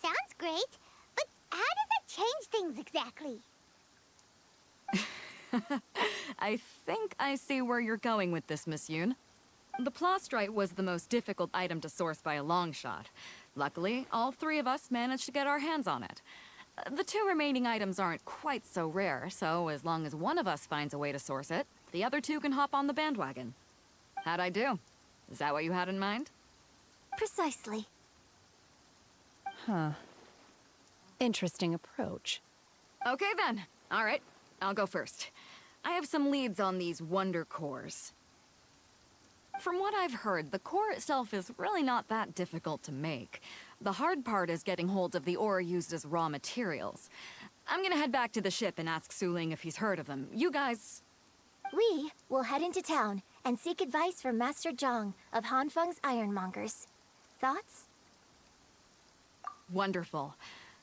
Sounds great, but how does that change things exactly? I think I see where you're going with this, Miss Yun. The plastrite was the most difficult item to source by a long shot. Luckily, all 3 of us managed to get our hands on it. The 2 remaining items aren't quite so rare, so as long as one of us finds a way to source it, the other 2 can hop on the bandwagon. How'd I do? Is that what you had in mind? Precisely. Huh. Interesting approach. Okay then. All right, I'll go first. I have some leads on these wonder cores. From what I've heard, the core itself is really not that difficult to make. The hard part is getting hold of the ore used as raw materials. I'm gonna head back to the ship and ask Suling if he's heard of them. You guys... We will head into town and seek advice from Master Zhang of Hanfeng's Ironmongers. Thoughts? Wonderful.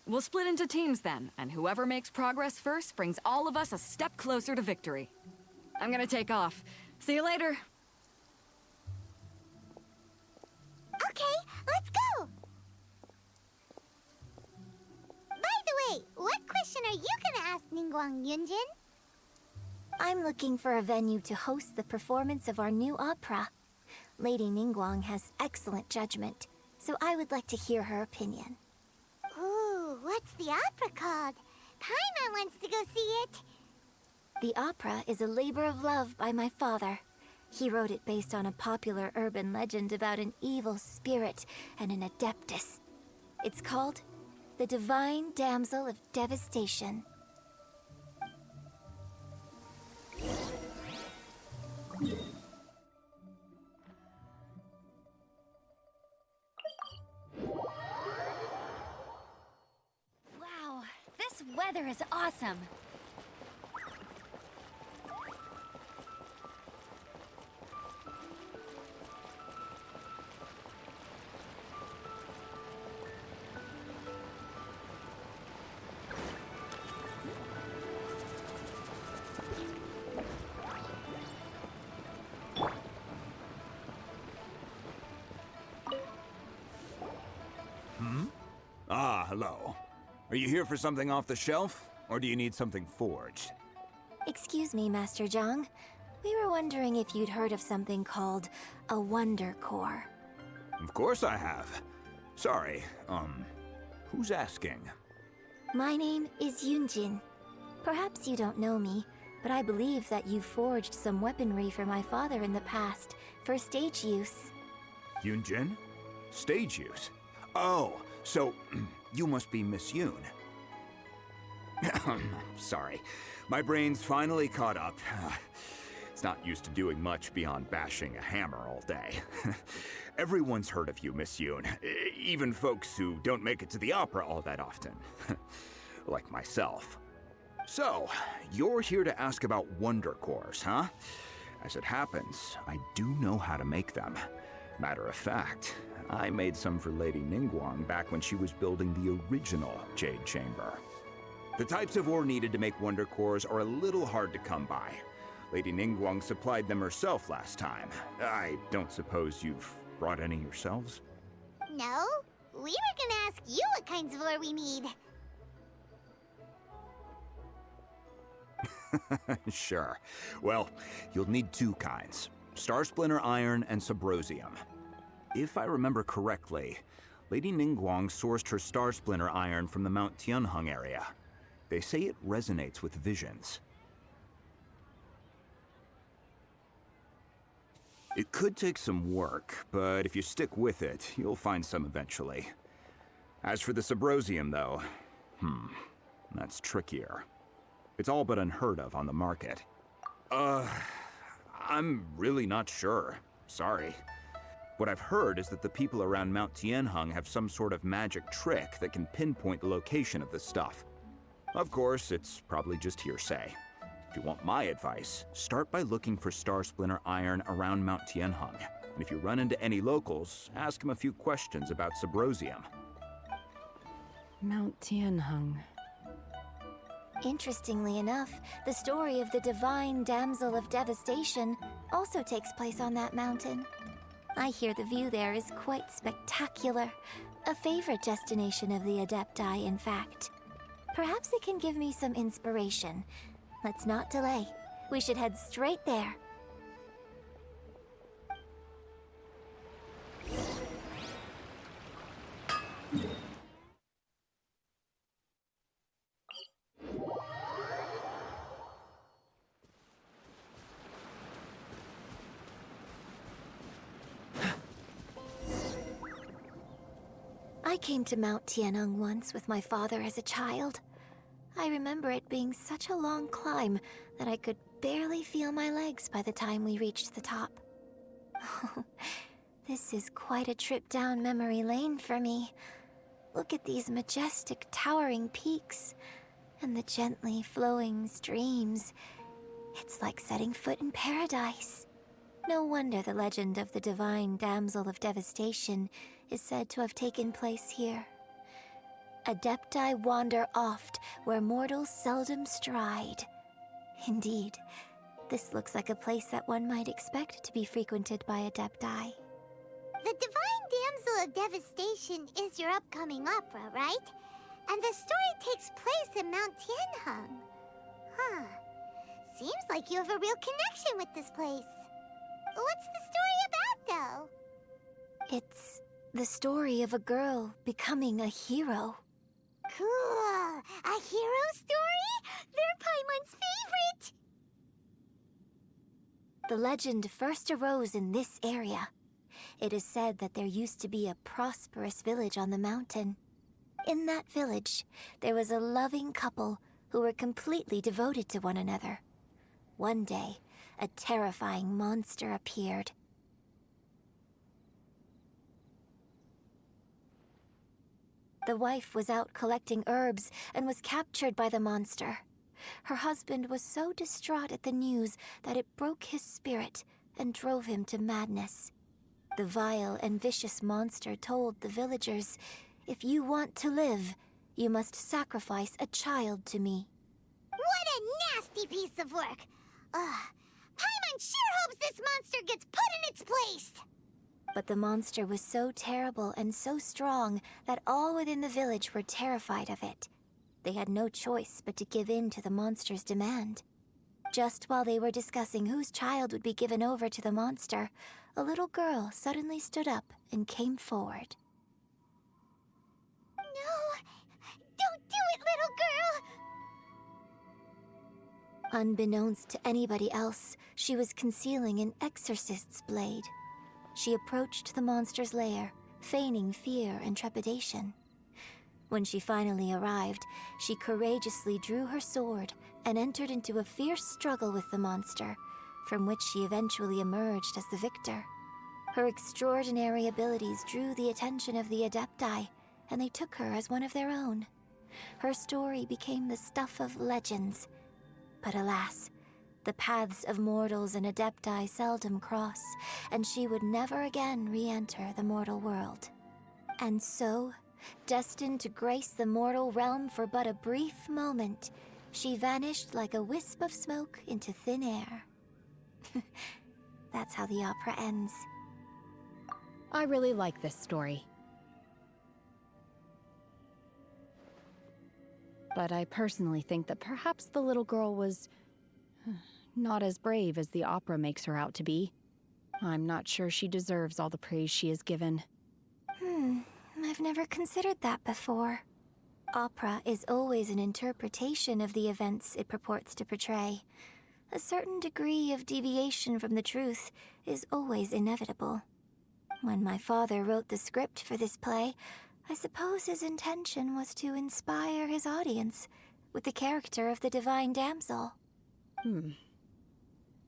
We'll split into teams then, and whoever makes progress first brings all of us a step closer to victory. I'm gonna take off. See you later. Okay, let's go! By the way, what question are you gonna ask Ningguang, Yunjin? I'm looking for a venue to host the performance of our new opera. Lady Ningguang has excellent judgment, so I would like to hear her opinion. Ooh, what's the opera called? Paimon wants to go see it. The opera is a labor of love by my father. He wrote it based on a popular urban legend about an evil spirit and an adeptus. It's called The Divine Damsel of Devastation. Wow, this weather is awesome. Ah, hello. Are you here for something off the shelf, or do you need something forged? Excuse me, Master Zhang. We were wondering if you'd heard of something called a Wonder Core. Of course I have. Sorry, who's asking? My name is Yunjin. Perhaps you don't know me, but I believe that you forged some weaponry for my father in the past, for stage use. Yunjin? Stage use? Oh, so you must be Miss Yoon. Sorry, my brain's finally caught up. It's not used to doing much beyond bashing a hammer all day. Everyone's heard of you, Miss Yoon. Even folks who don't make it to the opera all that often. Like myself. So, you're here to ask about Wonder Cores, huh? As it happens, I do know how to make them. Matter of fact, I made some for Lady Ningguang back when she was building the original Jade Chamber. The types of ore needed to make Wonder Cores are a little hard to come by. Lady Ningguang supplied them herself last time. I don't suppose you've brought any yourselves? No, we were gonna ask you what kinds of ore we need. Sure. Well, you'll need two kinds. Star Splinter Iron and Subrosium. If I remember correctly, Lady Ningguang sourced her Star Splinter Iron from the Mount Tianheng area. They say it resonates with visions. It could take some work, but if you stick with it, you'll find some eventually. As for the Subrosium, though, that's trickier. It's all but unheard of on the market. I'm really not sure. Sorry. What I've heard is that the people around Mount Tianheng have some sort of magic trick that can pinpoint the location of the stuff. Of course, it's probably just hearsay. If you want my advice, start by looking for Star Splinter Iron around Mount Tianheng. And if you run into any locals, ask them a few questions about Subrosium. Mount Tianheng. Interestingly enough, the story of the Divine Damsel of Devastation also takes place on that mountain. I hear the view there is quite spectacular. A favorite destination of the Adepti, in fact. Perhaps it can give me some inspiration. Let's not delay. We should head straight there. I came to Mount Tianeng once with my father as a child. I remember it being such a long climb that I could barely feel my legs by the time we reached the top. This is quite a trip down memory lane for me. Look at these majestic, towering peaks and the gently flowing streams. It's like setting foot in paradise. No wonder the legend of the divine damsel of devastation is said to have taken place here. Adepti wander oft where mortals seldom stride. Indeed, this looks like a place that one might expect to be frequented by Adepti. The Divine Damsel of Devastation is your upcoming opera, right? And the story takes place in Mount Tianheng. Huh. Seems like you have a real connection with this place. What's the story about, though? It's the story of a girl becoming a hero. Cool! A hero story? They're Paimon's favorite! The legend first arose in this area. It is said that there used to be a prosperous village on the mountain. In that village, there was a loving couple who were completely devoted to one another. One day, a terrifying monster appeared. The wife was out collecting herbs and was captured by the monster. Her husband was so distraught at the news that it broke his spirit and drove him to madness. The vile and vicious monster told the villagers, "If you want to live, you must sacrifice a child to me." What a nasty piece of work! Paimon sure hopes this monster gets put in its place! But the monster was so terrible and so strong that all within the village were terrified of it. They had no choice but to give in to the monster's demand. Just while they were discussing whose child would be given over to the monster, a little girl suddenly stood up and came forward. No! Don't do it, little girl! Unbeknownst to anybody else, she was concealing an exorcist's blade. She approached the monster's lair, feigning fear and trepidation. When she finally arrived, she courageously drew her sword and entered into a fierce struggle with the monster, from which she eventually emerged as the victor. Her extraordinary abilities drew the attention of the Adepti, and they took her as one of their own. Her story became the stuff of legends. But alas, the paths of mortals and Adepti seldom cross, and she would never again re-enter the mortal world. And so, destined to grace the mortal realm for but a brief moment, she vanished like a wisp of smoke into thin air. That's how the opera ends. I really like this story. But I personally think that perhaps the little girl was not as brave as the opera makes her out to be. I'm not sure she deserves all the praise she is given. I've never considered that before. Opera is always an interpretation of the events it purports to portray. A certain degree of deviation from the truth is always inevitable. When my father wrote the script for this play, I suppose his intention was to inspire his audience with the character of the Divine Damsel.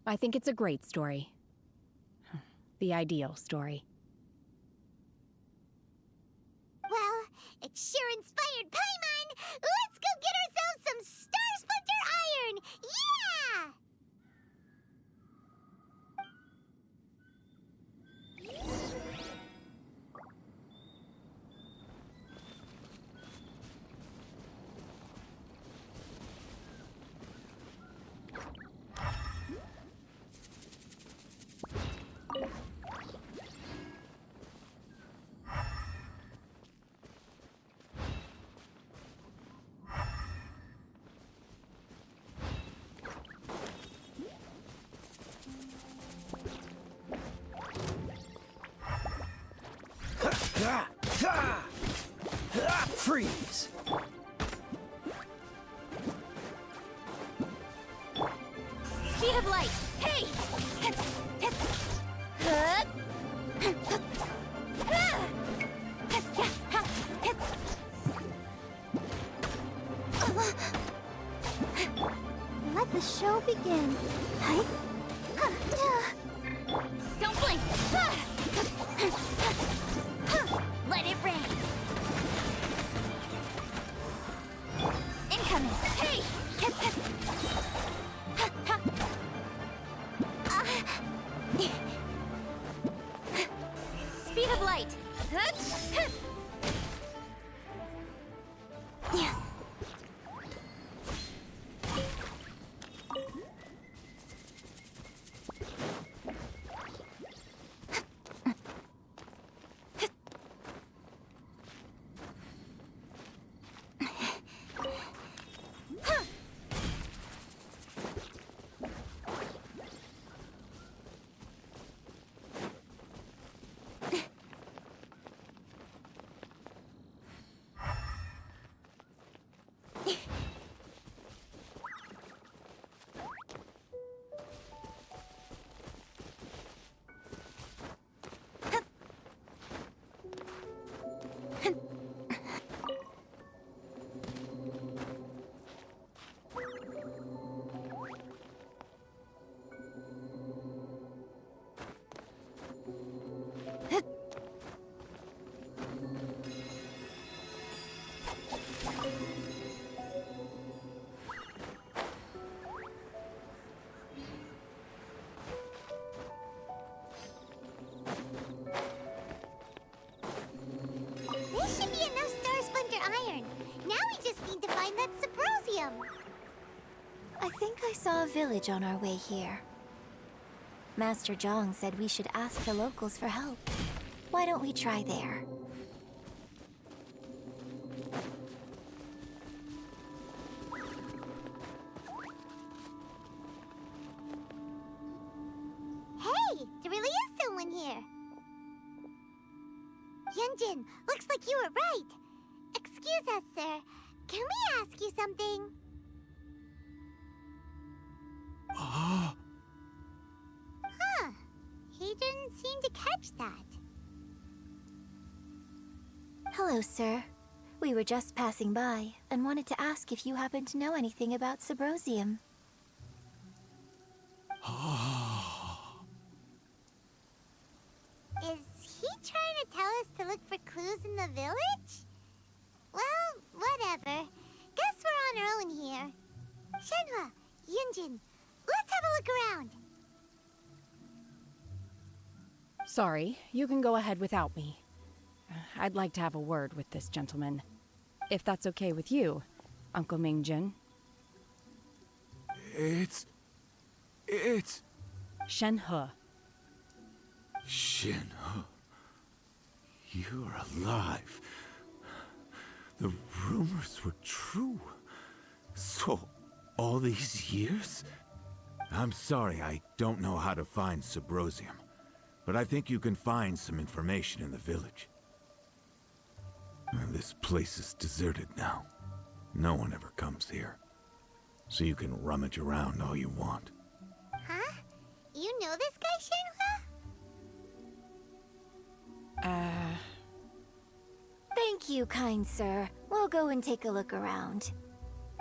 I think it's a great story. The ideal story. Well, it sure inspired Paimon! Let's go get ourselves some Star Splinter Iron! Yeah! Freeze! Speed of light! Hey! show begin. Hi. Don't blink! Let it rain! Incoming! Hey! Speed of light! This should be enough Star Splinter iron. Now we just need to find that Saprosium. I think I saw a village on our way here. Master Zhang said we should ask the locals for help. Why don't we try there? Hey, there really is someone here. Yunjin, looks like you were right. Excuse us, sir. Can we ask you something? Huh. He didn't seem to catch that. Hello, sir. We were just passing by and wanted to ask if you happen to know anything about Sabrosium. Is he trying to tell us to look for clues in the village? Well, whatever. Guess we're on our own here. Shenhua, Yunjin, let's have a look around. Sorry, you can go ahead without me. I'd like to have a word with this gentleman. If that's okay with you, Uncle Mingjin. It's... Shenhe. Shenhe. You're alive. The rumors were true. So, all these years? I'm sorry, I don't know how to find Sabrosium. But I think you can find some information in the village. This place is deserted now. No one ever comes here. So you can rummage around all you want. Huh? You know this guy, Shenhua? Thank you, kind sir. We'll go and take a look around.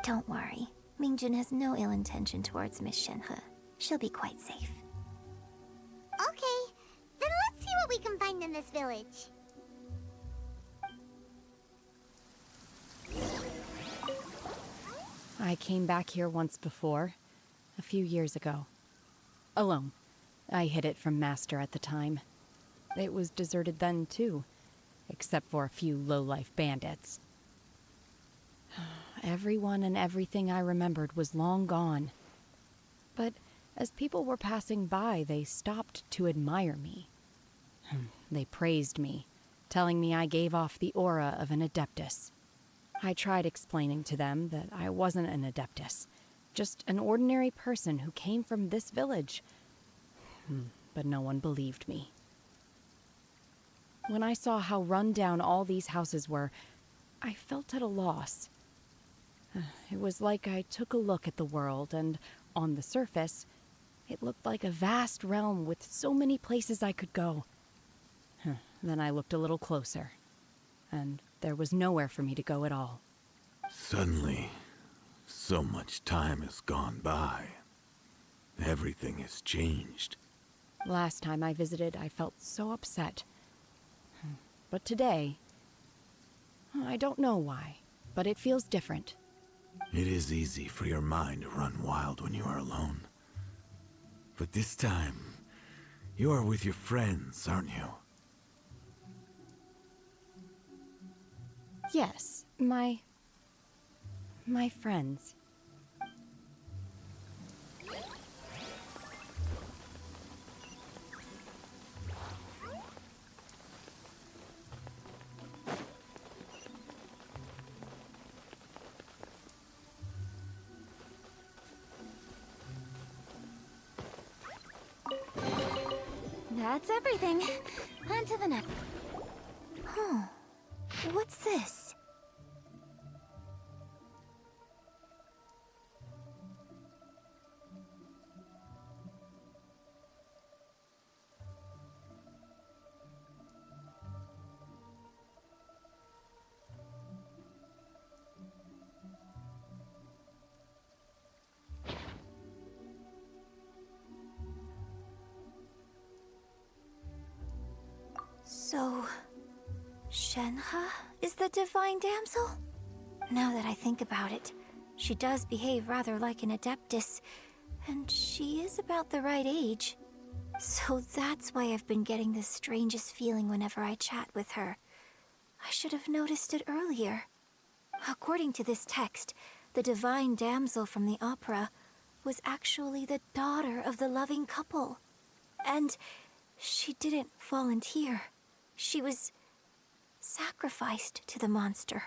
Don't worry. Mingjin has no ill intention towards Miss Shenhe. She'll be quite safe. Okay, then let's see what we can find in this village. I came back here once before, a few years ago. Alone. I hid it from Master at the time. It was deserted then, too, except for a few low-life bandits. Everyone and everything I remembered was long gone. But as people were passing by, they stopped to admire me. They praised me, telling me I gave off the aura of an Adeptus. I tried explaining to them that I wasn't an Adeptus, just an ordinary person who came from this village. But no one believed me. When I saw how run down all these houses were, I felt at a loss. It was like I took a look at the world, and on the surface, it looked like a vast realm with so many places I could go. Then I looked a little closer, and there was nowhere for me to go at all. Suddenly, so much time has gone by. Everything has changed. Last time I visited, I felt so upset. But today, I don't know why, but it feels different. It is easy for your mind to run wild when you are alone. But this time, you are with your friends, aren't you? Yes, my friends. That's everything. On to the next. Huh. What's this? So, Shenhe is the divine damsel? Now that I think about it, she does behave rather like an adeptus, and she is about the right age. So that's why I've been getting the strangest feeling whenever I chat with her. I should have noticed it earlier. According to this text, the divine damsel from the opera was actually the daughter of the loving couple. And she didn't volunteer. She was sacrificed to the monster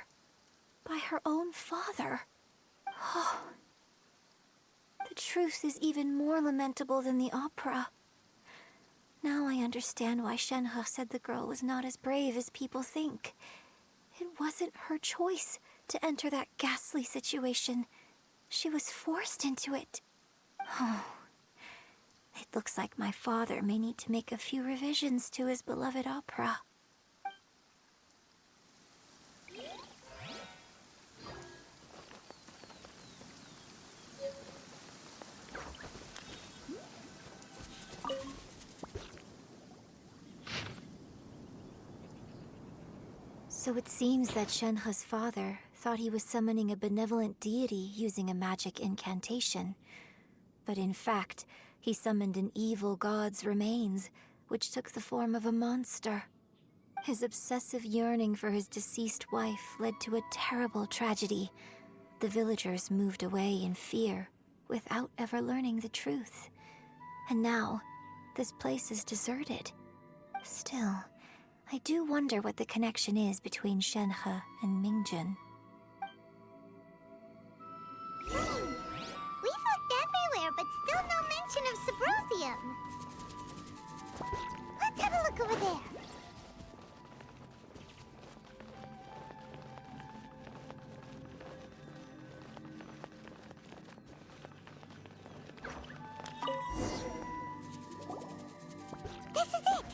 by her own father. Oh, the truth is even more lamentable than the opera. Now I understand why Shenhe said the girl was not as brave as people think. It wasn't her choice to enter that ghastly situation. She was forced into it. Oh, it looks like my father may need to make a few revisions to his beloved opera. So it seems that Shenhe's father thought he was summoning a benevolent deity using a magic incantation. But in fact, he summoned an evil god's remains, which took the form of a monster. His obsessive yearning for his deceased wife led to a terrible tragedy. The villagers moved away in fear, without ever learning the truth. And now, this place is deserted. Still, I do wonder what the connection is between Shenhe and Mingjun. We've looked everywhere, but still no mention of Subrosium. Let's have a look over there. This is it!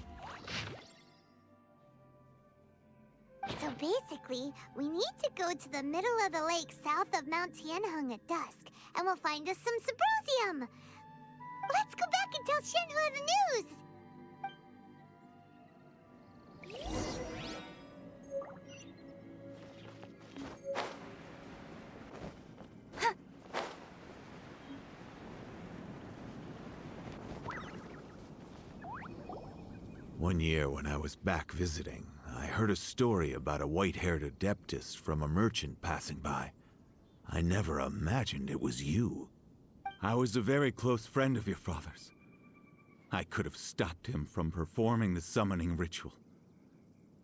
So basically, we need to go to the middle of the lake south of Mount Tianheng at dusk, and we'll find us some Subrosium! Let's go back and tell Shenhe the news! One year when I was back visiting, I heard a story about a white-haired adeptus from a merchant passing by. I never imagined it was you. I was a very close friend of your father's. I could have stopped him from performing the summoning ritual.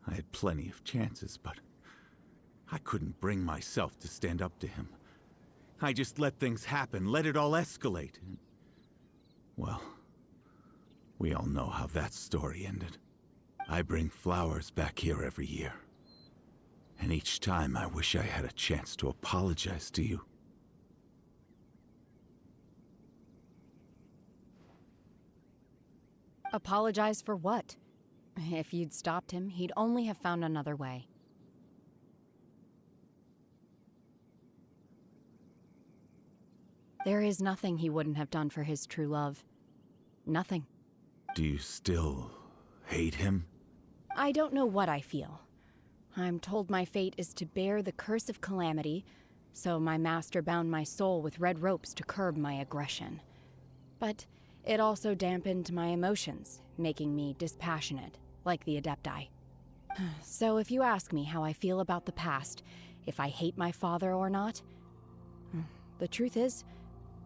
I had plenty of chances, but I couldn't bring myself to stand up to him. I just let things happen, let it all escalate. Well, we all know how that story ended. I bring flowers back here every year. And each time I wish I had a chance to apologize to you. Apologize for what? If you'd stopped him, he'd only have found another way. There is nothing he wouldn't have done for his true love. Nothing. Do you still hate him? I don't know what I feel. I'm told my fate is to bear the curse of calamity, so my master bound my soul with red ropes to curb my aggression. But it also dampened my emotions, making me dispassionate, like the Adepti. So if you ask me how I feel about the past, if I hate my father or not, the truth is,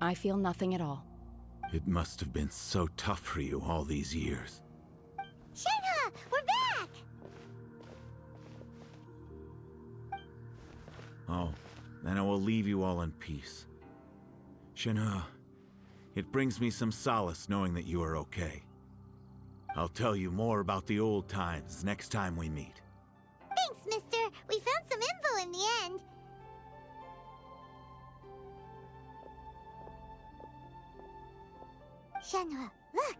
I feel nothing at all. It must have been so tough for you all these years. Shenhe, we're back! Oh, then I will leave you all in peace. Shenhe, it brings me some solace knowing that you are okay. I'll tell you more about the old times next time we meet. Thanks, mister. We found some info in the end. Shenhe, look!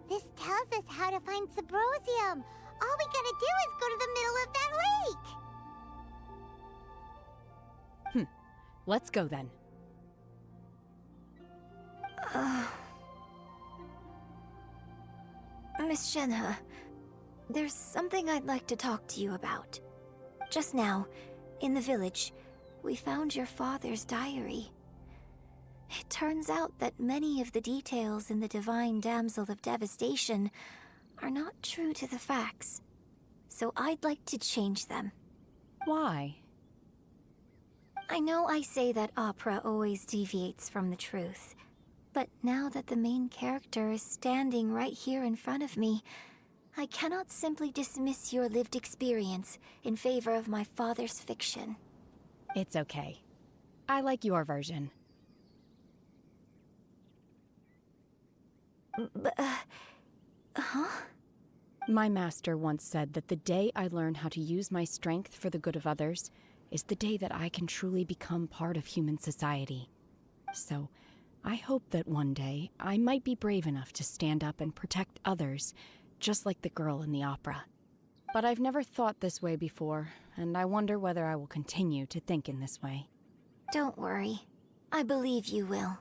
This tells us how to find Subrosium. All we gotta do is go to the middle of that lake! Let's go then. Miss Shenhe, there's something I'd like to talk to you about. Just now, in the village, we found your father's diary. It turns out that many of the details in the Divine Damsel of Devastation are not true to the facts. So I'd like to change them. Why? I know I say that opera always deviates from the truth, but now that the main character is standing right here in front of me, I cannot simply dismiss your lived experience in favor of my father's fiction. It's okay. I like your version. Huh? My master once said that the day I learn how to use my strength for the good of others is the day that I can truly become part of human society. So, I hope that one day I might be brave enough to stand up and protect others, just like the girl in the opera. But I've never thought this way before, and I wonder whether I will continue to think in this way. Don't worry. I believe you will.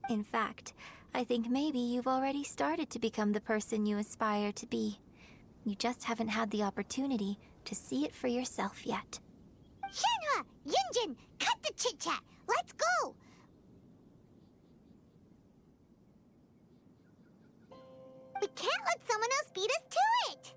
In fact, I think maybe you've already started to become the person you aspire to be. You just haven't had the opportunity to see it for yourself yet. Shenhe! Yunjin! Cut the chit-chat! Let's go! We can't let someone else beat us to it!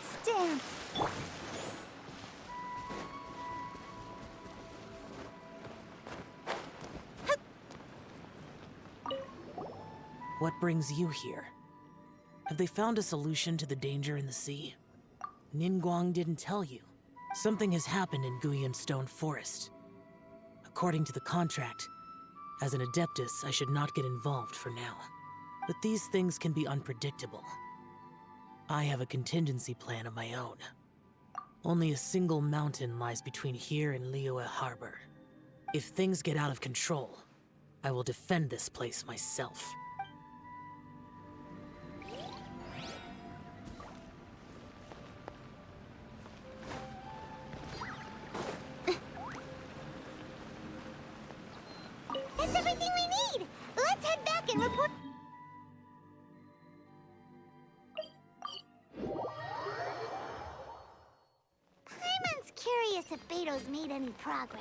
Let's dance. What brings you here? Have they found a solution to the danger in the sea? Ningguang didn't tell you. Something has happened in Guyan Stone Forest. According to the contract, as an Adeptus, I should not get involved for now. But these things can be unpredictable. I have a contingency plan of my own. Only a single mountain lies between here and Liyue Harbor. If things get out of control, I will defend this place myself. That's everything we need! Let's head back and report. Paimon's curious if Beto's made any progress.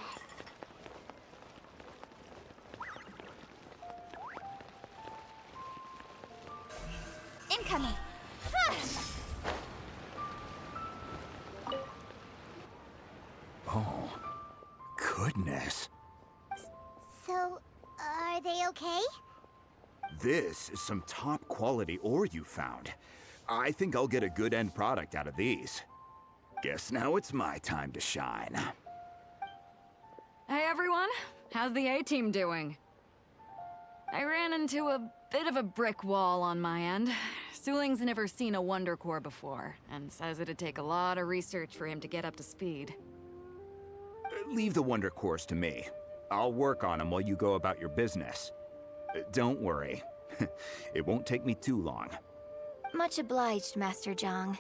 Incoming! Oh, goodness. So, are they okay? This is some top quality ore you found. I think I'll get a good end product out of these. Guess now it's my time to shine. Hey everyone, how's the A-team doing? I ran into a bit of a brick wall on my end. Suling's never seen a Wonder Core before, and says it'd take a lot of research for him to get up to speed. Leave the Wonder Cores to me. I'll work on them while you go about your business. Don't worry. It won't take me too long. Much obliged, Master Zhang.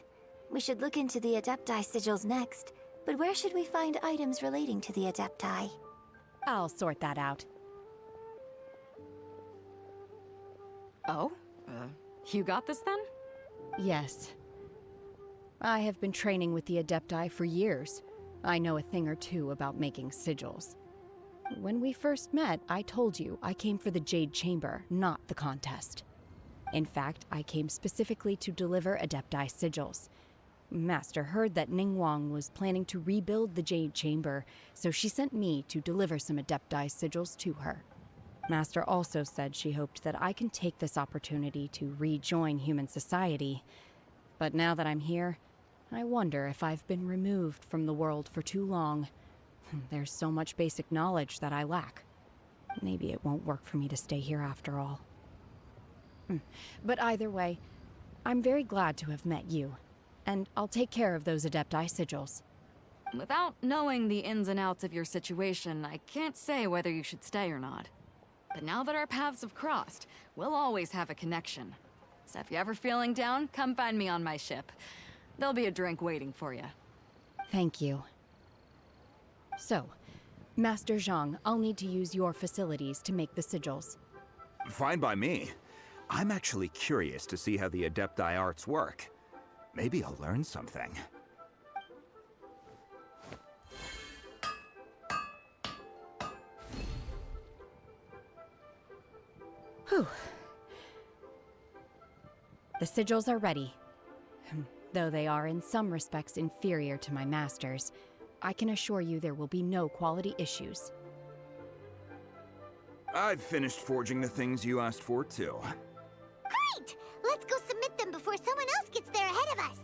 We should look into the Adepti sigils next, but where should we find items relating to the Adepti? I'll sort that out. Oh? You got this then? Yes. I have been training with the Adepti for years. I know a thing or two about making sigils. When we first met, I told you I came for the Jade Chamber, not the contest. In fact, I came specifically to deliver Adepti sigils. Master heard that Ningguang was planning to rebuild the Jade Chamber, so she sent me to deliver some Adepti sigils to her. Master also said she hoped that I can take this opportunity to rejoin human society. But now that I'm here, I wonder if I've been removed from the world for too long. There's so much basic knowledge that I lack. Maybe it won't work for me to stay here after all. But either way, I'm very glad to have met you, and I'll take care of those Adepti sigils. Without knowing the ins and outs of your situation, I can't say whether you should stay or not. But now that our paths have crossed, we'll always have a connection. So if you're ever feeling down, come find me on my ship. There'll be a drink waiting for you. Thank you. So, Master Zhang, I'll need to use your facilities to make the sigils. Fine by me. I'm actually curious to see how the Adepti arts work. Maybe I'll learn something. Whew. The sigils are ready. Though they are in some respects inferior to my master's, I can assure you there will be no quality issues. I've finished forging the things you asked for, too. Great! Let's go submit them before someone else gets there ahead of us.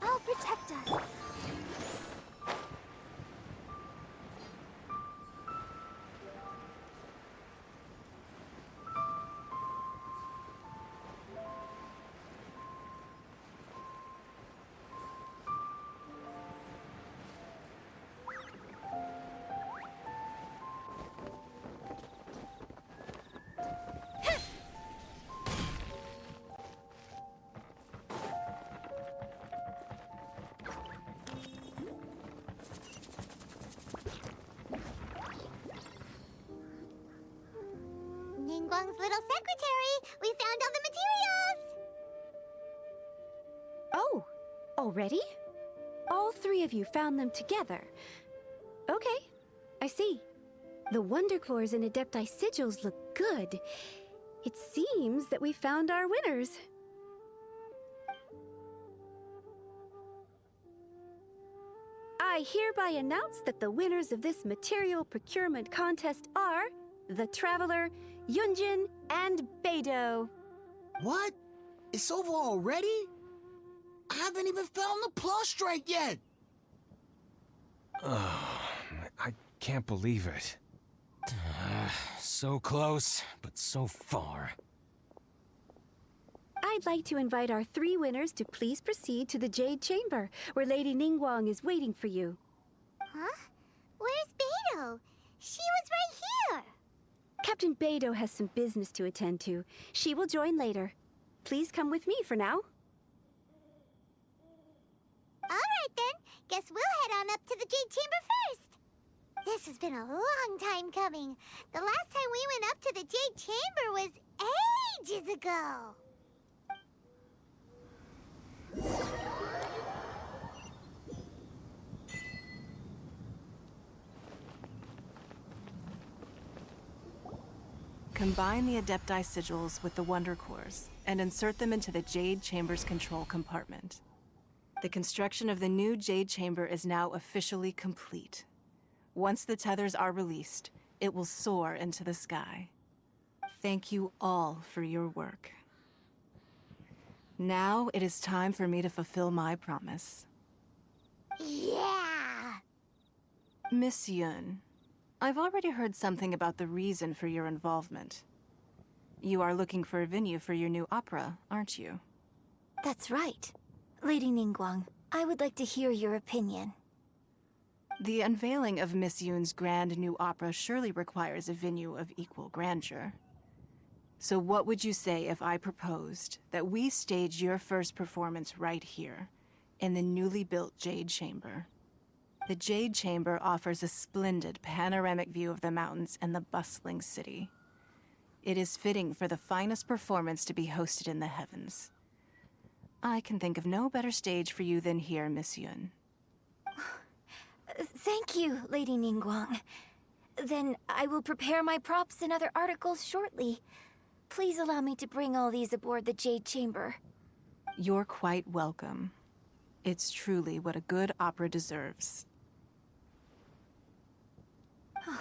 I'll protect us. Ningguang's little secretary! We found all the materials! Already? All three of you found them together. Okay, I see. The Wondercores and Adepti sigils look good. It seems that we found our winners. I hereby announce that the winners of this material procurement contest are the Traveler, Yunjin, and Beidou. What? It's over already? I haven't even found the Plustrite yet! Oh, I can't believe it. So close, but so far. I'd like to invite our three winners to please proceed to the Jade Chamber, where Lady Ningguang is waiting for you. Huh? Where's Beidou? She was right here! Captain Beidou has some business to attend to. She will join later. Please come with me for now. Alright then, guess we'll head on up to the Jade Chamber first. This has been a long time coming. The last time we went up to the Jade Chamber was ages ago. Combine the Adepti sigils with the Wonder Cores and insert them into the Jade Chamber's control compartment. The construction of the new Jade Chamber is now officially complete. Once the tethers are released, it will soar into the sky. Thank you all for your work. Now it is time for me to fulfill my promise. Yeah! Miss Yun, I've already heard something about the reason for your involvement. You are looking for a venue for your new opera, aren't you? That's right. Lady Ningguang, I would like to hear your opinion. The unveiling of Miss Yun's grand new opera surely requires a venue of equal grandeur. So what would you say if I proposed that we stage your first performance right here, in the newly built Jade Chamber? The Jade Chamber offers a splendid panoramic view of the mountains and the bustling city. It is fitting for the finest performance to be hosted in the heavens. I can think of no better stage for you than here, Miss Yun. Thank you, Lady Ningguang. Then I will prepare my props and other articles shortly. Please allow me to bring all these aboard the Jade Chamber. You're quite welcome. It's truly what a good opera deserves. Oh,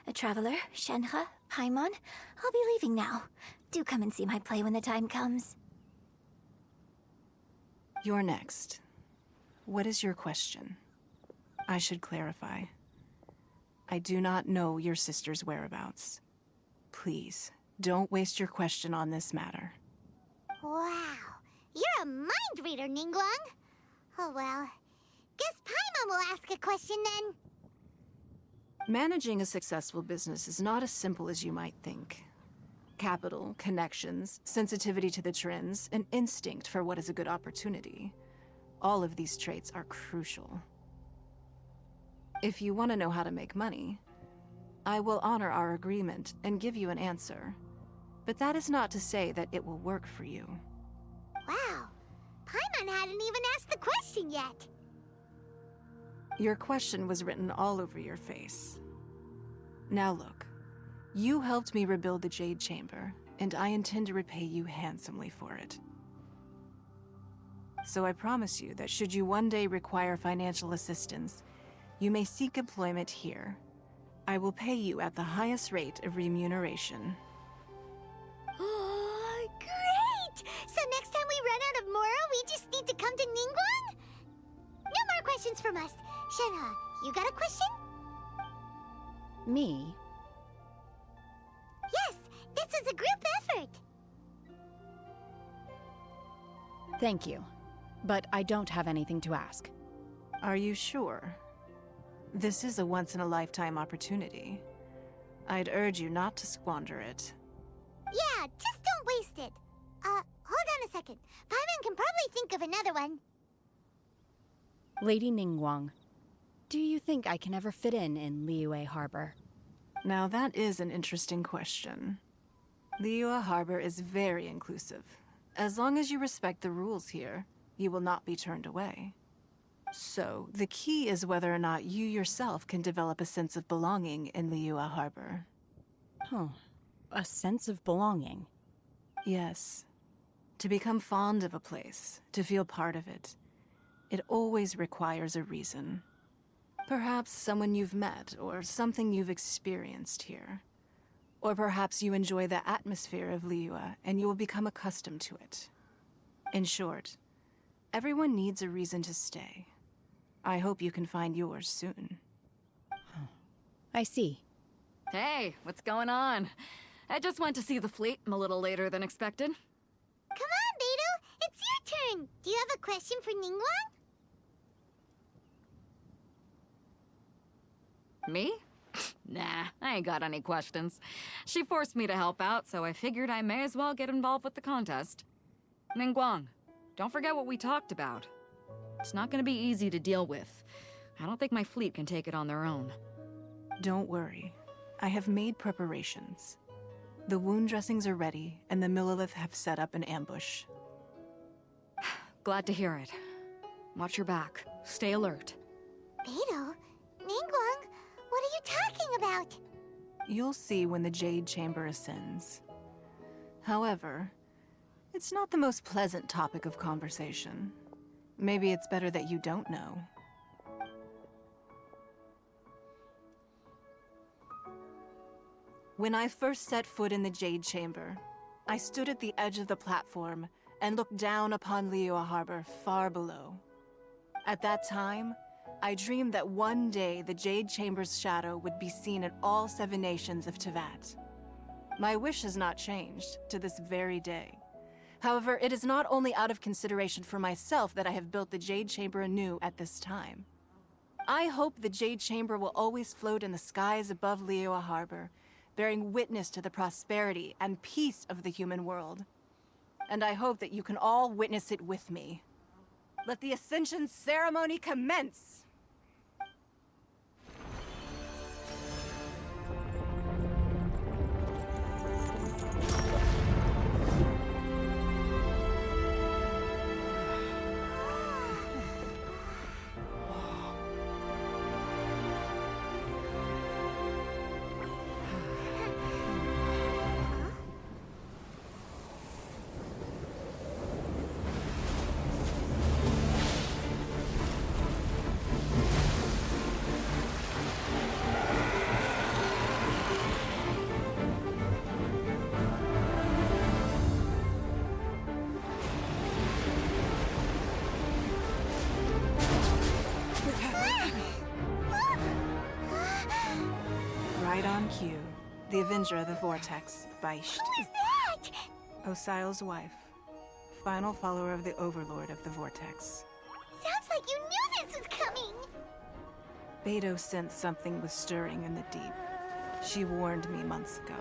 a traveler, Shenhe, Paimon, I'll be leaving now. Do come and see my play when the time comes. You're next. What is your question? I should clarify. I do not know your sister's whereabouts. Please, don't waste your question on this matter. Wow, you're a mind reader, Ningguang. Oh well, guess Paimon will ask a question then. Managing a successful business is not as simple as you might think. Capital, connections, sensitivity to the trends, and instinct for what is a good opportunity. All of these traits are crucial. If you want to know how to make money, I will honor our agreement and give you an answer. But that is not to say that it will work for you. Wow, Paimon hadn't even asked the question yet. Your question was written all over your face. Now look, you helped me rebuild the Jade Chamber, and I intend to repay you handsomely for it. So I promise you that should you one day require financial assistance, you may seek employment here. I will pay you at the highest rate of remuneration. Oh, great! So next time we run out of Moro, we just need to come to Ningguang? No more questions from us. Shenhe, you got a question? Me? Yes, this is a group effort. Thank you. But I don't have anything to ask. Are you sure? This is a once-in-a-lifetime opportunity. I'd urge you not to squander it. Yeah, just don't waste it. Hold on a second. Paimon can probably think of another one. Lady Ningguang, do you think I can ever fit in Liyue Harbor? Now that is an interesting question. Liyue Harbor is very inclusive. As long as you respect the rules here, you will not be turned away. So, the key is whether or not you yourself can develop a sense of belonging in Liyue Harbor. Huh. A sense of belonging. Yes. To become fond of a place, to feel part of it, it always requires a reason. Perhaps someone you've met, or something you've experienced here. Or perhaps you enjoy the atmosphere of Liyue, and you will become accustomed to it. In short, everyone needs a reason to stay. I hope you can find yours soon. I see. Hey, what's going on? I just went to see the fleet. I'm a little later than expected. Come on, Beidou! It's your turn! Do you have a question for Ningguang? Me? Nah, I ain't got any questions. She forced me to help out, so I figured I may as well get involved with the contest. Ningguang, don't forget what we talked about. It's not gonna be easy to deal with. I don't think my fleet can take it on their own. Don't worry. I have made preparations. The wound dressings are ready, and the Millelith have set up an ambush. Glad to hear it. Watch your back. Stay alert. Beidou? Ningguang? What are you talking about? You'll see when the Jade Chamber ascends. However, it's not the most pleasant topic of conversation. Maybe it's better that you don't know. When I first set foot in the Jade Chamber, I stood at the edge of the platform and looked down upon Liyue Harbor far below. At that time, I dreamed that one day the Jade Chamber's shadow would be seen in all 7 nations of Teyvat. My wish has not changed to this very day. However, it is not only out of consideration for myself that I have built the Jade Chamber anew at this time. I hope the Jade Chamber will always float in the skies above Liyue Harbor, bearing witness to the prosperity and peace of the human world. And I hope that you can all witness it with me. Let the Ascension ceremony commence! Right on cue. The Avenger of the Vortex, Beisht. Who is that? Osial's wife. Final follower of the Overlord of the Vortex. Sounds like you knew this was coming! Beidou sensed something was stirring in the deep. She warned me months ago.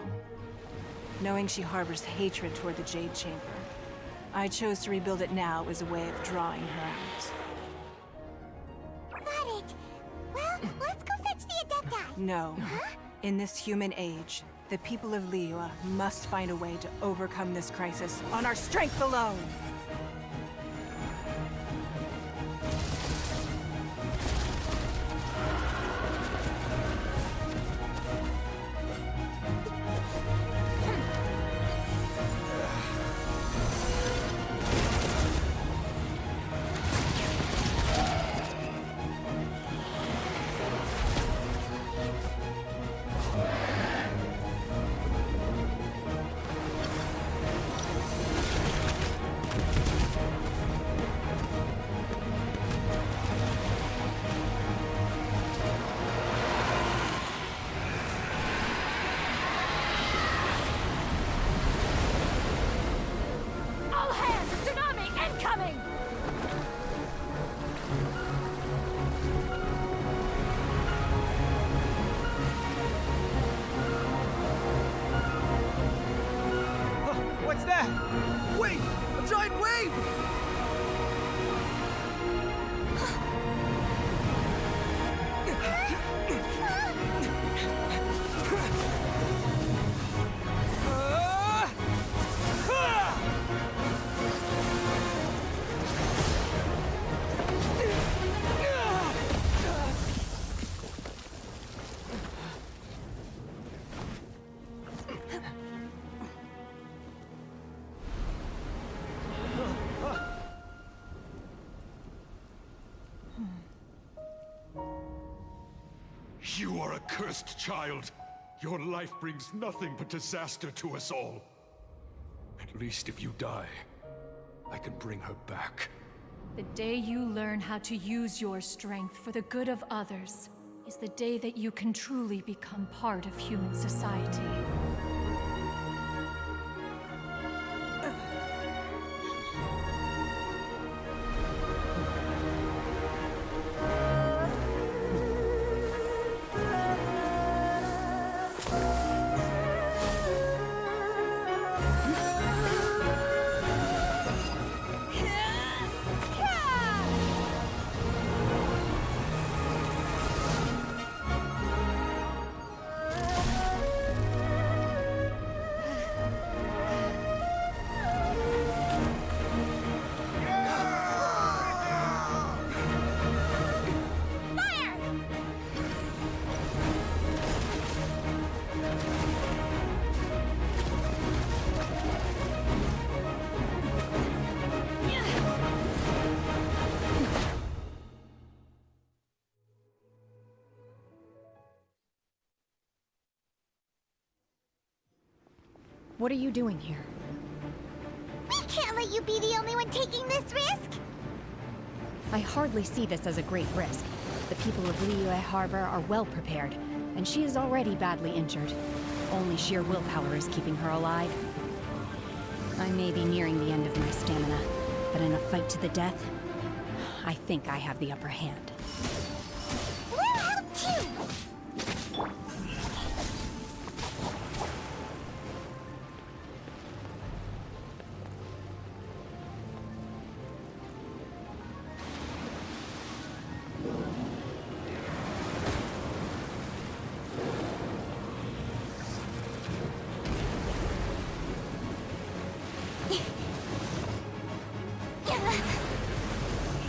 Knowing she harbors hatred toward the Jade Chamber, I chose to rebuild it now as a way of drawing her out. Got it. Well, let's go fetch the Adepti. No. Huh? In this human age, the people of Liyue must find a way to overcome this crisis on our strength alone! All hands! Tsunami incoming! What's that? Wait! A giant wave! Accursed child! Your life brings nothing but disaster to us all. At least if you die, I can bring her back. The day you learn how to use your strength for the good of others is the day that you can truly become part of human society. What are you doing here? We can't let you be the only one taking this risk! I hardly see this as a great risk. The people of Liyue Harbor are well prepared, and she is already badly injured. Only sheer willpower is keeping her alive. I may be nearing the end of my stamina, but in a fight to the death, I think I have the upper hand. We'll help too!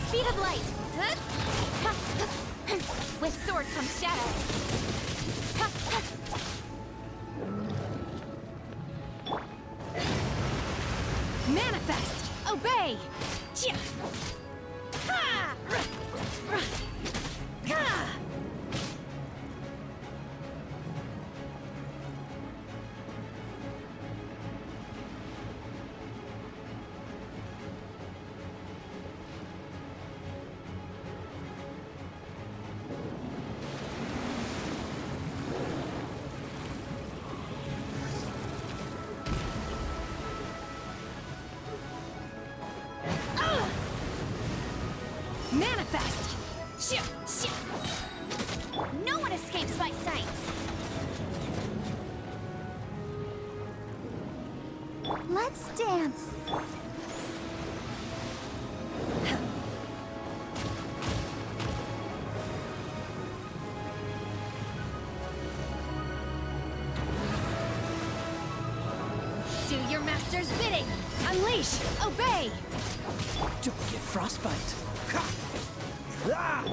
Speed of light! With sword comes shadow! Manifest! Obey! Manifest! No one escapes my sights! Let's dance. Do your master's bidding! Unleash! Obey! Don't get frostbite. Ah!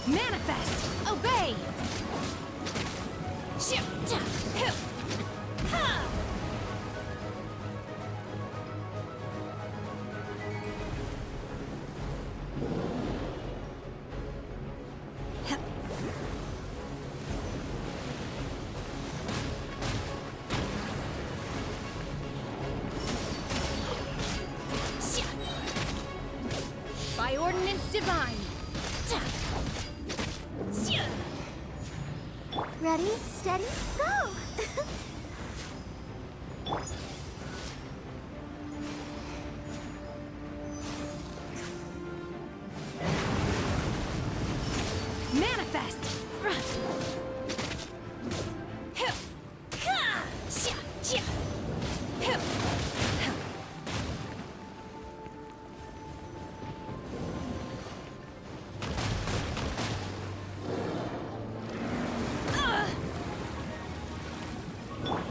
Manifest! Obey! By ordinance divine! Ready, steady, go! Manifest!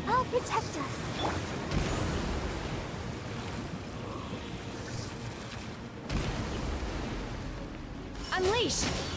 I'll protect us. Unleash!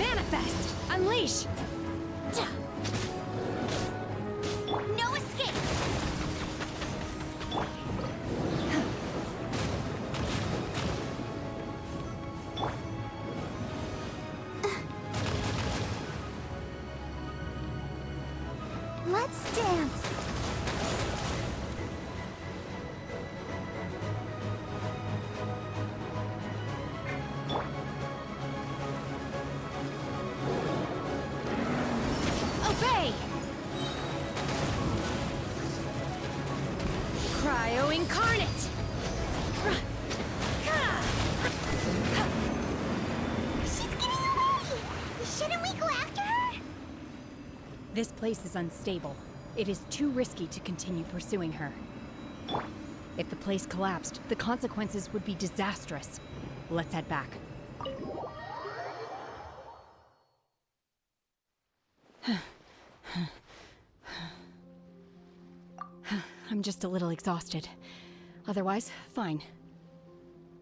Manifest! Unleash! No escape! Let's dance! Obey! Cryo Incarnate! She's getting away! Shouldn't we go after her? This place is unstable. It is too risky to continue pursuing her. If the place collapsed, the consequences would be disastrous. Let's head back. I'm just a little exhausted. Otherwise, fine.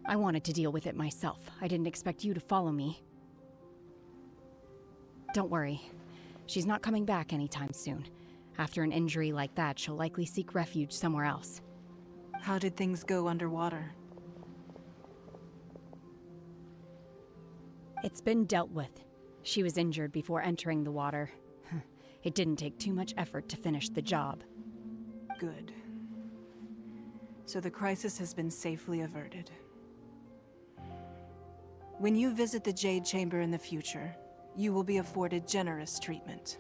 I wanted to deal with it myself. I didn't expect you to follow me. Don't worry. She's not coming back anytime soon. After an injury like that, she'll likely seek refuge somewhere else. How did things go underwater? It's been dealt with. She was injured before entering the water. It didn't take too much effort to finish the job. Good. So the crisis has been safely averted. When you visit the Jade Chamber in the future, you will be afforded generous treatment.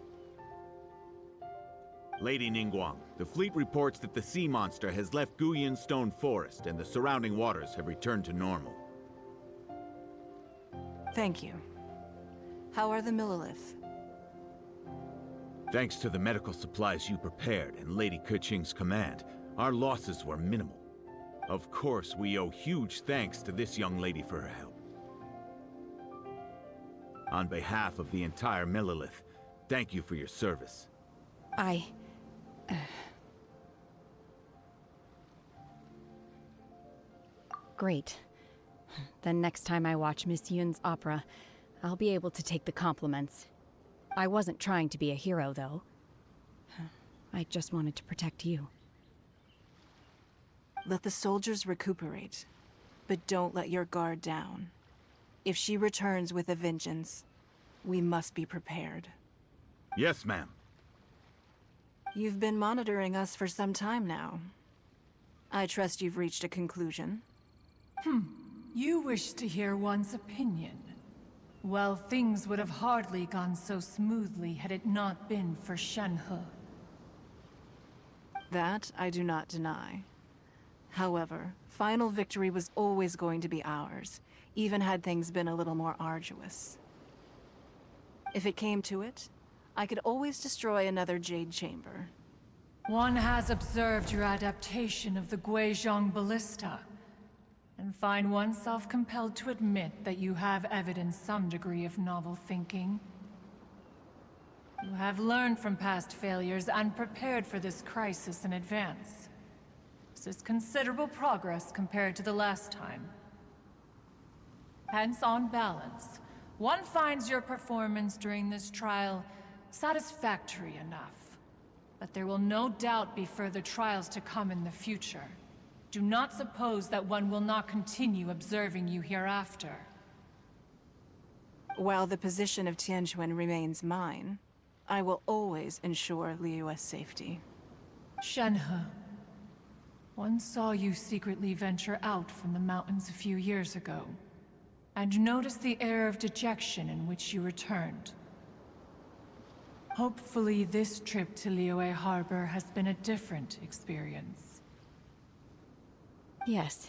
Lady Ningguang, the fleet reports that the sea monster has left Guyun Stone Forest and the surrounding waters have returned to normal. Thank you. How are the Millilith? Thanks to the medical supplies you prepared and Lady Keqing's command, our losses were minimal. Of course, we owe huge thanks to this young lady for her help. On behalf of the entire Millilith, thank you for your service. Great. Then next time I watch Miss Yun's opera, I'll be able to take the compliments. I wasn't trying to be a hero, though. I just wanted to protect you. Let the soldiers recuperate, but don't let your guard down. If she returns with a vengeance, we must be prepared. Yes, ma'am. You've been monitoring us for some time now. I trust you've reached a conclusion. You wish to hear one's opinion. Well, things would have hardly gone so smoothly had it not been for Shenhe. That I do not deny. However, final victory was always going to be ours, even had things been a little more arduous. If it came to it, I could always destroy another Jade Chamber. One has observed your adaptation of the Guizhong Ballista, and find oneself compelled to admit that you have evidenced some degree of novel thinking. You have learned from past failures and prepared for this crisis in advance. This is considerable progress compared to the last time. Hence, on balance, one finds your performance during this trial satisfactory enough. But there will no doubt be further trials to come in the future. Do not suppose that one will not continue observing you hereafter. While the position of Tianquan remains mine, I will always ensure Liyue's safety. Shenhe, one saw you secretly venture out from the mountains a few years ago, and noticed the air of dejection in which you returned. Hopefully this trip to Liyue Harbor has been a different experience. Yes.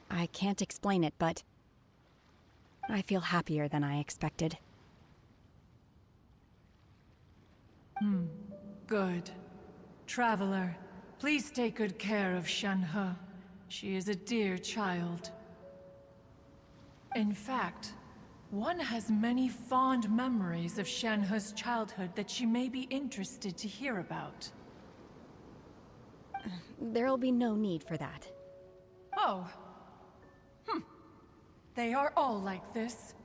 I can't explain it, but I feel happier than I expected. Good. Traveler, please take good care of Shenhe. She is a dear child. In fact, one has many fond memories of Shenhe's childhood that she may be interested to hear about. There'll be no need for that. Oh. They are all like this.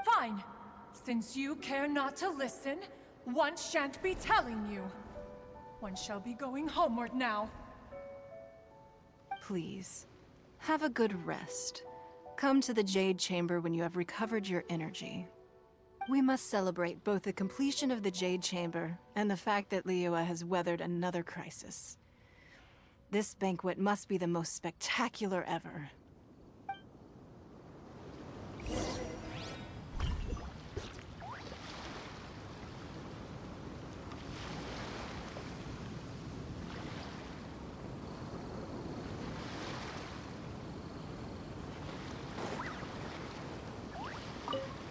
Fine. Since you care not to listen, one shan't be telling you. One shall be going homeward now. Please, have a good rest. Come to the Jade Chamber when you have recovered your energy. We must celebrate both the completion of the Jade Chamber and the fact that Liyue has weathered another crisis. This banquet must be the most spectacular ever.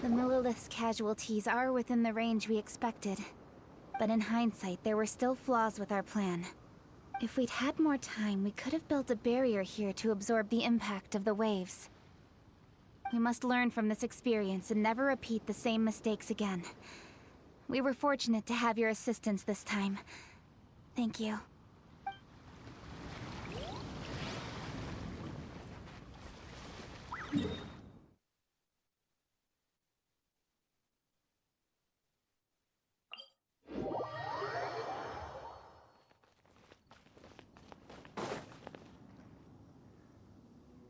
The Millilith's casualties are within the range we expected. But in hindsight, there were still flaws with our plan. If we'd had more time, we could have built a barrier here to absorb the impact of the waves. We must learn from this experience and never repeat the same mistakes again. We were fortunate to have your assistance this time. Thank you.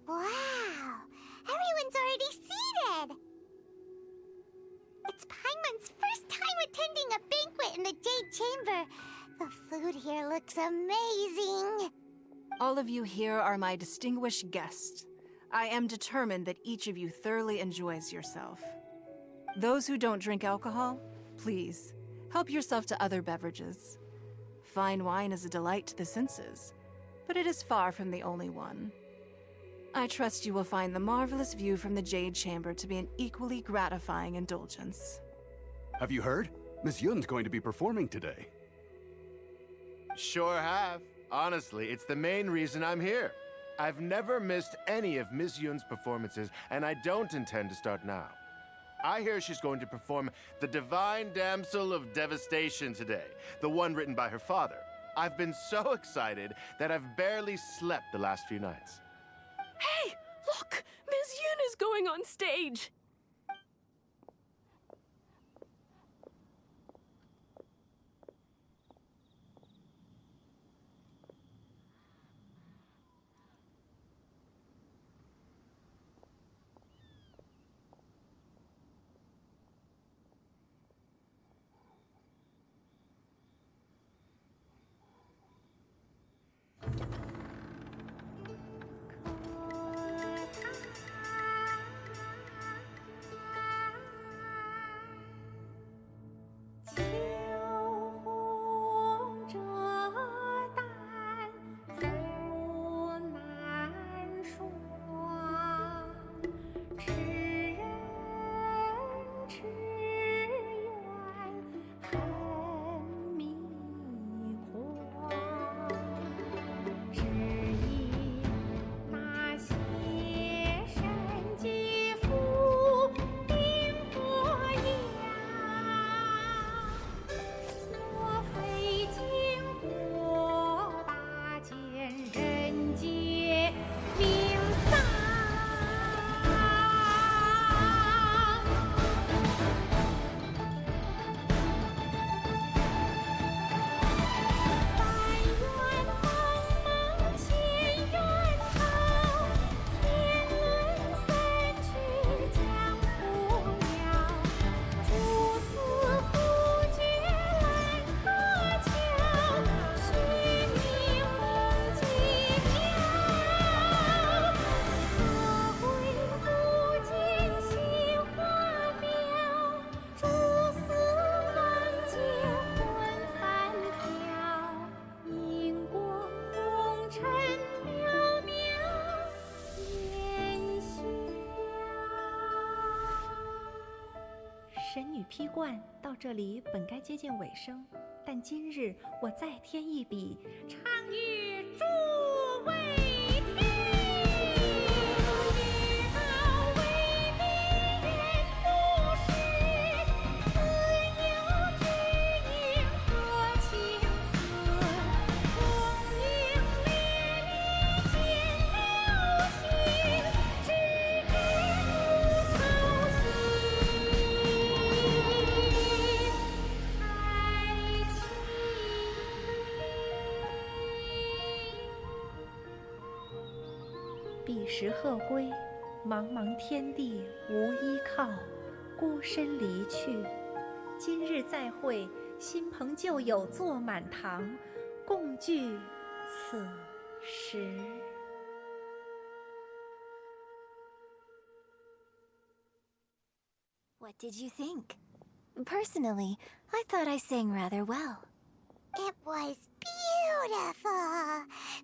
Wow! Everyone's already seated! It's Paimon's first time attending a banquet in the Jade Chamber. The food here looks amazing. All of you here are my distinguished guests. I am determined that each of you thoroughly enjoys yourself. Those who don't drink alcohol, please, help yourself to other beverages. Fine wine is a delight to the senses, but it is far from the only one. I trust you will find the marvelous view from the Jade Chamber to be an equally gratifying indulgence. Have you heard? Miss Yun's going to be performing today. Sure have. Honestly, it's the main reason I'm here. I've never missed any of Miss Yun's performances, and I don't intend to start now. I hear she's going to perform The Divine Damsel of Devastation today, the one written by her father. I've been so excited that I've barely slept the last few nights. Hey, look! Miss Yun is going on stage!神女披冠到这里本该接近尾声，但今日我再添一笔，唱与诸位听。知道为民人不是，自有知音何情思？功名烈烈见流星，只知无愁心。彼时鹤归，茫茫天地无依靠，孤身离去。今日再会，新朋旧友坐满堂，共聚此时。What did you think? Personally, I thought I sang rather well. It was beautiful.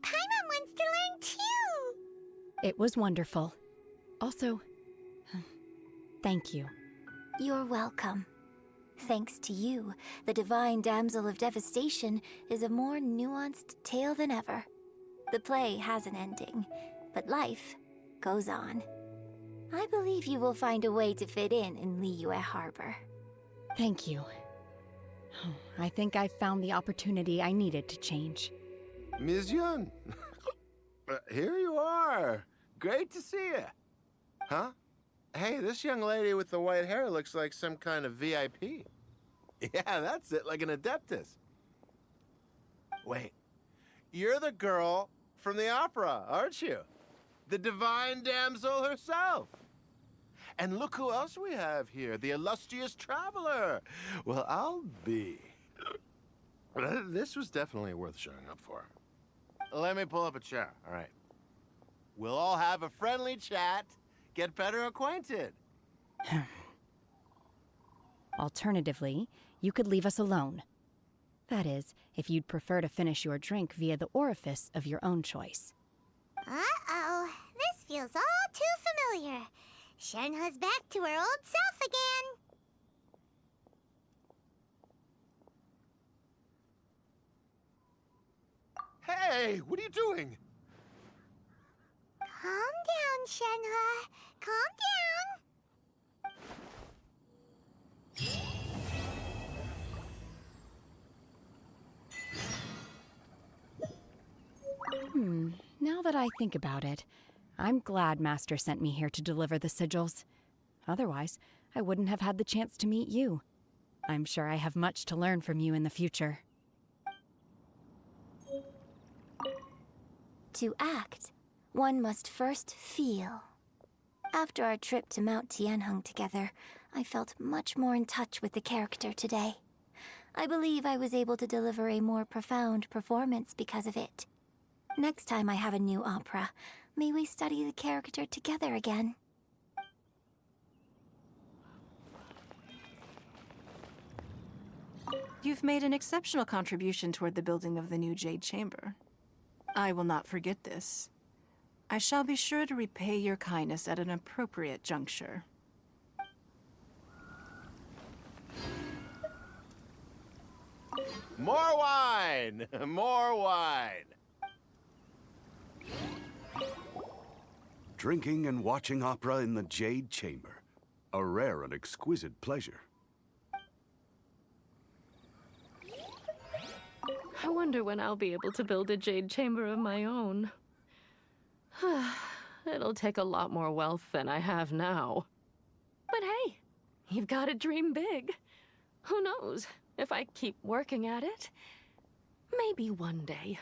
Paimon wants to learn too. It was wonderful. Also, thank you. You're welcome. Thanks to you, the Divine Damsel of Devastation is a more nuanced tale than ever. The play has an ending, but life goes on. I believe you will find a way to fit in Liyue Harbor. Thank you. I think I've found the opportunity I needed to change. Ms. Yun, here you are. Great to see you. Huh? Hey, this young lady with the white hair looks like some kind of VIP. Yeah, that's it, like an Adeptus. Wait, you're the girl from the opera, aren't you? The Divine Damsel herself. And look who else we have here, the illustrious traveler. Well, I'll be. This was definitely worth showing up for. Let me pull up a chair, all right. We'll all have a friendly chat, get better acquainted. Alternatively, you could leave us alone. That is, if you'd prefer to finish your drink via the orifice of your own choice. Uh-oh, this feels all too familiar. Shenhe's back to her old self again. Hey, what are you doing? Calm down, Shenhe. Calm down. Now that I think about it, I'm glad Master sent me here to deliver the sigils. Otherwise, I wouldn't have had the chance to meet you. I'm sure I have much to learn from you in the future. To act, one must first feel. After our trip to Mount Tianheng together, I felt much more in touch with the character today. I believe I was able to deliver a more profound performance because of it. Next time I have a new opera, may we study the character together again. You've made an exceptional contribution toward the building of the new Jade Chamber. I will not forget this. I shall be sure to repay your kindness at an appropriate juncture. More wine! More wine! Drinking and watching opera in the Jade Chamber. A rare and exquisite pleasure. I wonder when I'll be able to build a jade chamber of my own. It'll take a lot more wealth than I have now. But hey, you've got to dream big. Who knows? If I keep working at it, maybe one day